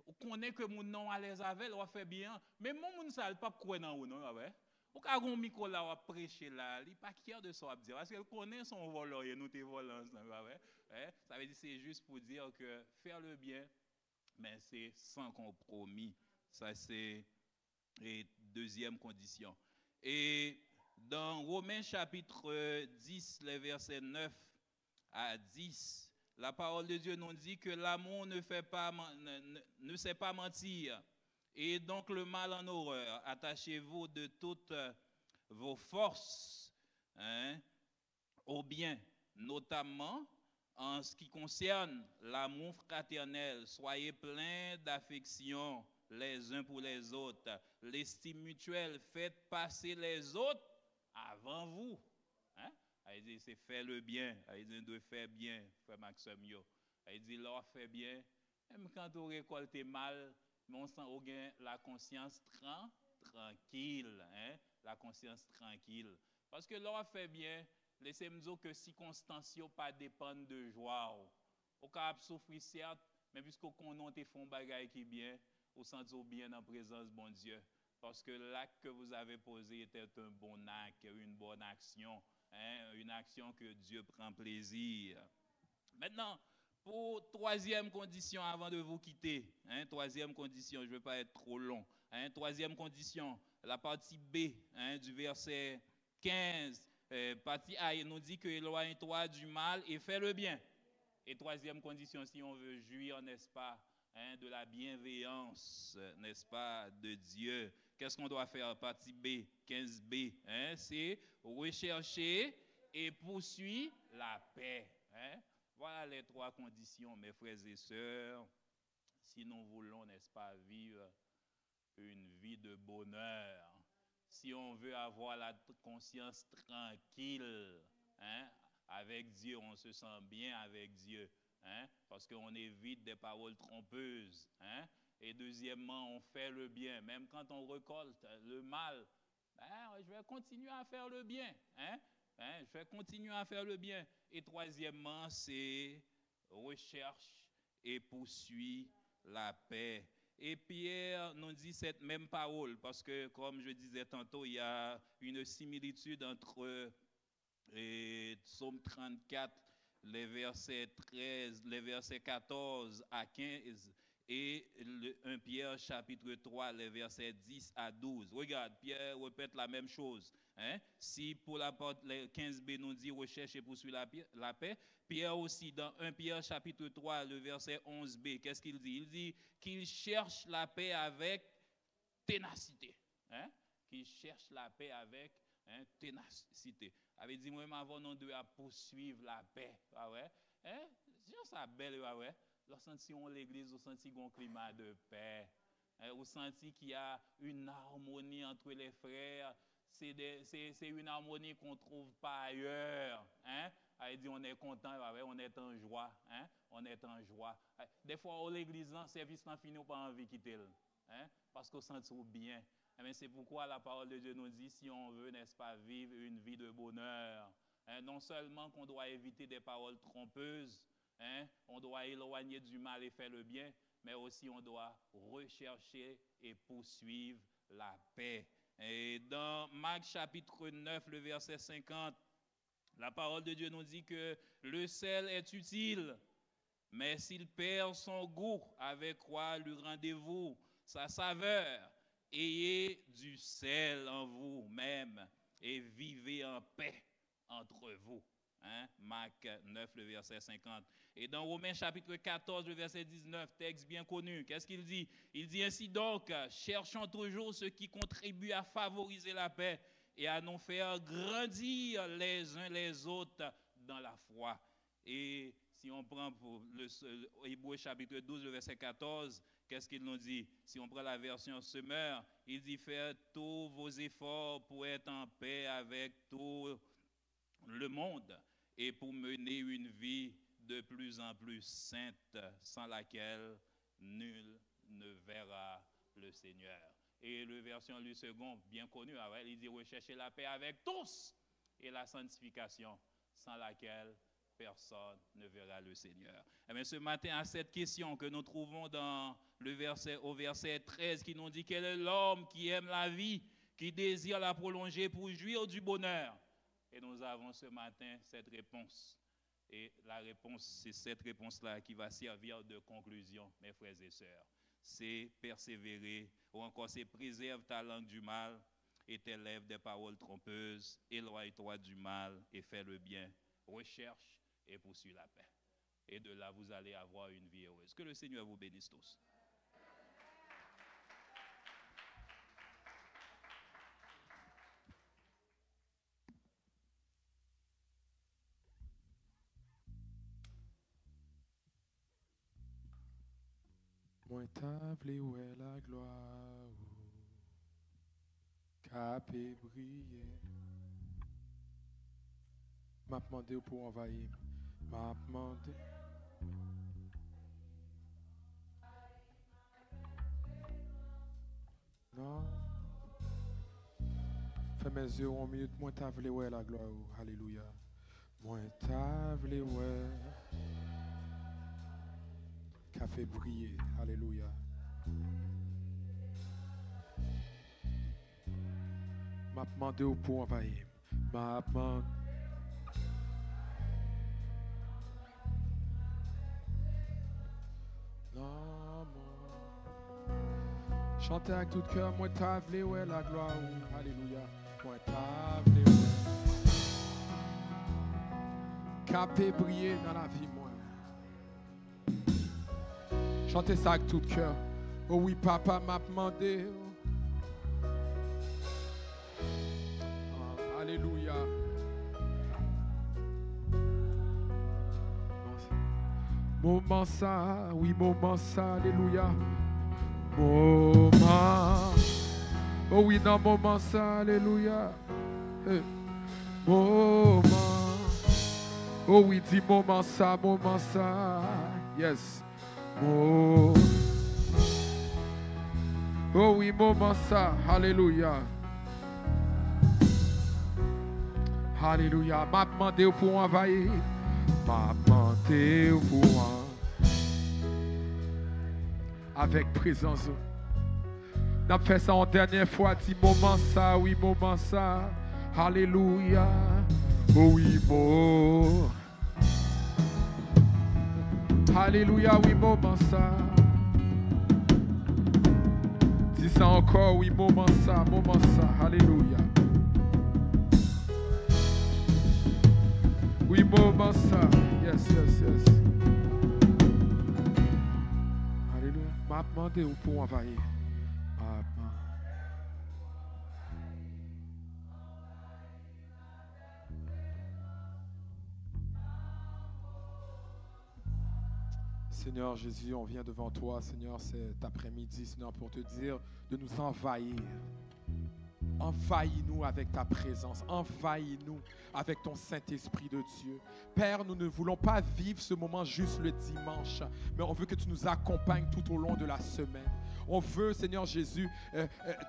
ou connaît que mon nom à l'aise avec, l'on fait bien, mais mon monde, ça, pas quoi dans ou non, Ou quand on micro là, on prêcher là, il n'est pas fier de ça à dire. Parce qu'elle connaît son voleur et nous, t'es volants. Ça veut dire c'est juste pour dire que faire le bien, mais c'est sans compromis. Ça, c'est la deuxième condition. Et Dans Romains chapitre 10, les versets 9 à 10, la parole de Dieu nous dit que l'amour ne sait pas mentir. Et donc le mal en horreur. Attachez-vous de toutes vos forces au bien, notamment en ce qui concerne l'amour fraternel. Soyez pleins d'affection les uns pour les autres. L'estime mutuelle, faites passer les autres avant vous. Il dit, c'est faire le bien. Il dit, de faire bien, frère Maxime. Il dit, leur fait bien. Même quand on récolte mal, mais on sent la conscience tranquille. La conscience tranquille. Parce que leur fait bien, laissez-moi dire que circonstances ne pas dépendre de joie. Au cas où souffrir certes, mais puisque on te font bagaille qui bien, vous sentez bien en présence de bon Dieu. Parce que l'acte que vous avez posé était un bon acte, une bonne action, une action que Dieu prend plaisir. Maintenant, pour troisième condition avant de vous quitter, troisième condition, je ne veux pas être trop long. Troisième condition, la partie B du verset 15, partie A, il nous dit que éloigne-toi du mal et fais le bien. Et troisième condition, si on veut jouir, n'est-ce pas, de la bienveillance, n'est-ce pas, de Dieu. Qu'est-ce qu'on doit faire? Partie B, 15B, c'est rechercher et poursuivre la paix. Voilà les trois conditions, mes frères et sœurs, si nous voulons, n'est-ce pas, vivre une vie de bonheur, si on veut avoir la conscience tranquille, avec Dieu, on se sent bien avec Dieu, parce qu'on évite des paroles trompeuses, et deuxièmement, on fait le bien, même quand on récolte le mal, je vais continuer à faire le bien, je vais continuer à faire le bien. Et troisièmement, c'est recherche et poursuit la paix. Et Pierre nous dit cette même parole, parce que, comme je disais tantôt, il y a une similitude entre Psaume 34, les versets 13, les versets 14 à 15, et 1 Pierre chapitre 3, les versets 10 à 12. Regarde, Pierre répète la même chose. Si pour la porte, les 15b nous dit recherche et poursuit la paix, Pierre aussi dans 1 Pierre chapitre 3, le verset 11b, qu'est-ce qu'il dit? Il dit qu'il cherche la paix avec ténacité. Qu'il cherche la paix avec ténacité. Avait dit moi-même avant nous devons poursuivre la paix. C'est ça belle, Vous sentez l'église, vous sentez un climat de paix. Vous sentez qu'il y a une harmonie entre les frères. C'est une harmonie qu'on ne trouve pas ailleurs. Elle dit on est content, on est en joie. On est en joie. Des fois, à l'église, le service n'a fini pas envie de quitter. Parce qu'on sent bien. Mais c'est pourquoi la parole de Dieu nous dit, si on veut, n'est-ce pas, vivre une vie de bonheur, non seulement qu'on doit éviter des paroles trompeuses, on doit éloigner du mal et faire le bien, mais aussi on doit rechercher et poursuivre la paix. Et dans Marc chapitre 9, le verset 50, la parole de Dieu nous dit que le sel est utile, mais s'il perd son goût, avec quoi lui rendez-vous sa saveur? Ayez du sel en vous-même et vivez en paix entre vous. Marc 9, le verset 50. Et dans Romains chapitre 14, le verset 19, texte bien connu, qu'est-ce qu'il dit? Il dit ainsi donc, cherchons toujours ce qui contribue à favoriser la paix et à nous faire grandir les uns les autres dans la foi. Et si on prend pour le Hébreux chapitre 12, le verset 14, qu'est-ce qu'il nous dit? Si on prend la version Semeur, il dit faites tous vos efforts pour être en paix avec tout le monde et pour mener une vie de plus en plus sainte, sans laquelle nul ne verra le Seigneur. Et le version lui second, bien connu, il dit recherchez la paix avec tous et la sanctification, sans laquelle personne ne verra le Seigneur. Et bien, ce matin, à cette question que nous trouvons dans au verset 13, qui nous dit quel est l'homme qui aime la vie, qui désire la prolonger pour jouir du bonheur. Et nous avons ce matin cette réponse. Et la réponse, c'est cette réponse-là qui va servir de conclusion, mes frères et sœurs. C'est persévérer, ou encore c'est préserve ta langue du mal et tes lèvres des paroles trompeuses. Éloigne-toi du mal et fais le bien. Recherche et poursuis la paix. Et de là, vous allez avoir une vie heureuse. Que le Seigneur vous bénisse tous. Moi t'as vle où est la gloire, capé briller. M'a demandé pour envahir, m'a demandé. Non. Fais mes yeux en minute, moi t'as vle où est la gloire, alléluia. Moi t'as vle où est. Qui a fait briller. Alléluia. M'a demandé au pour envahir. M'a demandé. Non, moi. Chantez avec tout cœur. Moi t'as vle ouais la gloire. Alléluia. Moi t'as vle ouais. Qui a fait briller dans la vie moi. Chantez ça avec tout cœur. Oh oui, papa m'a demandé. Oh, alléluia. Moment ça, oui, moment ça, alléluia. Moment. Oh oui, dans moment ça, alléluia. Moment. Oh oui, dis moment ça, yes. Oh. Oh oui, moment ça, alléluia. Alléluia. M'a demandé pour envahir. M'a demandé pour avec présence. N'a fait ça en dernière fois. Dis moment ça, oui, moment ça. Alléluia. Oh oui, bon. Alléluia, oui, moment ça. Dis ça encore, oui, moment ça, alléluia. Oui, moment ça, yes. Alléluia. M'a demandé où pour envahir. Seigneur Jésus, on vient devant toi, Seigneur, cet après-midi, Seigneur, pour te dire de nous envahir. Envahis-nous avec ta présence, envahis-nous avec ton Saint-Esprit de Dieu. Père, nous ne voulons pas vivre ce moment juste le dimanche, mais on veut que tu nous accompagnes tout au long de la semaine. On veut, Seigneur Jésus,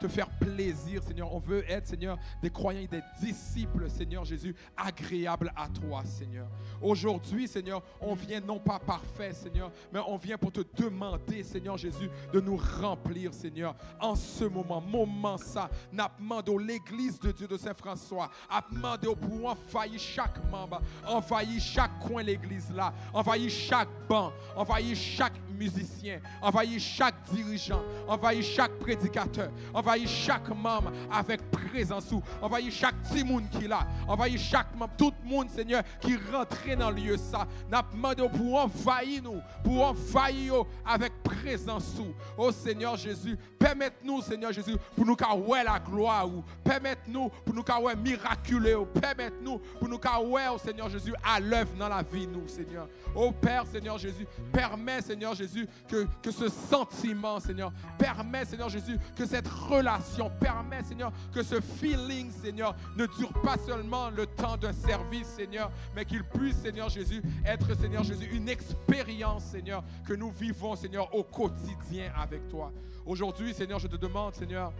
te faire plaisir, Seigneur. On veut être, Seigneur, des croyants et des disciples, Seigneur Jésus, agréables à toi, Seigneur. Aujourd'hui, Seigneur, on vient non pas parfait, Seigneur, mais on vient pour te demander, Seigneur Jésus, de nous remplir, Seigneur, en ce moment ça, n'a demandé l'église de Dieu de Saint-François, a demandé pour envahir chaque membre, envahir chaque coin de l'église là, envahir chaque banc, envahir chaque musicien, envahir chaque dirigeant, envahir chaque prédicateur, envahir chaque membre avec présence, envahir chaque petit monde qui est là, envahir chaque membre, tout le monde, Seigneur, qui rentre dans le lieu ça, n'a demandé pour envahir nous, pour envahir avec présence. Oh Seigneur Jésus, permette-nous, Seigneur Jésus, pour nous voir la gloire, permette-nous pour nous voir miraculeux, permette-nous pour nous voir, oh Seigneur Jésus, à l'œuvre dans la vie, nous, Seigneur. Oh Père, Seigneur Jésus, permets, Seigneur Jésus, que ce sentiment, Seigneur, permets, Seigneur Jésus, que cette relation, permets, Seigneur, que ce feeling, Seigneur, ne dure pas seulement le temps d'un service, Seigneur, mais qu'il puisse, Seigneur Jésus, être, Seigneur Jésus, une expérience, Seigneur, que nous vivons, Seigneur, au quotidien avec toi. Aujourd'hui, Seigneur, je te demande, Seigneur,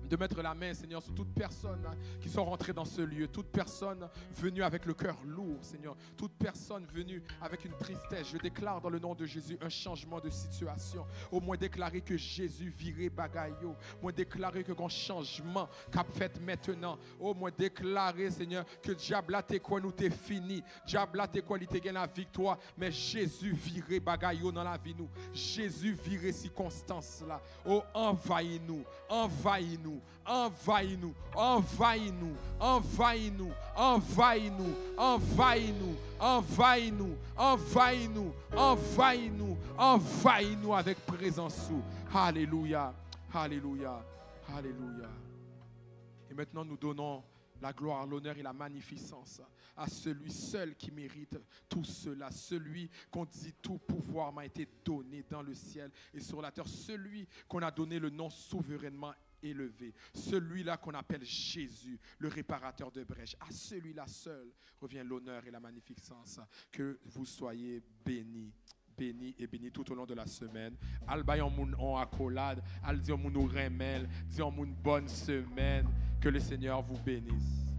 de mettre la main, Seigneur, sur toute personne qui sont rentrées dans ce lieu, toute personne venue avec le cœur lourd, Seigneur, toute personne venue avec une tristesse. Je déclare dans le nom de Jésus un changement de situation. Au moins déclarer que Jésus virait bagayo. Au moins déclarer que un changement qu'a fait maintenant. Au moins déclarer, Seigneur, que diable t'es quoi nous t'es fini. Diable t'es quoi il t'es gagné la victoire. Mais Jésus virait bagayo dans la vie nous. Jésus virait circonstance là. Oh, envahis-nous, envahis-nous. envahis-nous, envahis-nous, envahis-nous, envahis-nous, envahis-nous, envahis-nous, envahis-nous, envahis-nous, envahis-nous avec présence. Alléluia, alléluia, alléluia. Et maintenant, nous donnons la gloire, l'honneur et la magnificence à celui seul qui mérite tout cela, celui qu'on dit tout pouvoir m'a été donné dans le ciel et sur la terre, celui qu'on a donné le nom souverainement élevé, celui-là qu'on appelle Jésus, le réparateur de brèches. À celui-là seul revient l'honneur et la magnificence. Que vous soyez bénis. Béni et béni tout au long de la semaine. Al bayon moun en accolade, al di on moun ou remel, di on moun bonne semaine. Que le Seigneur vous bénisse.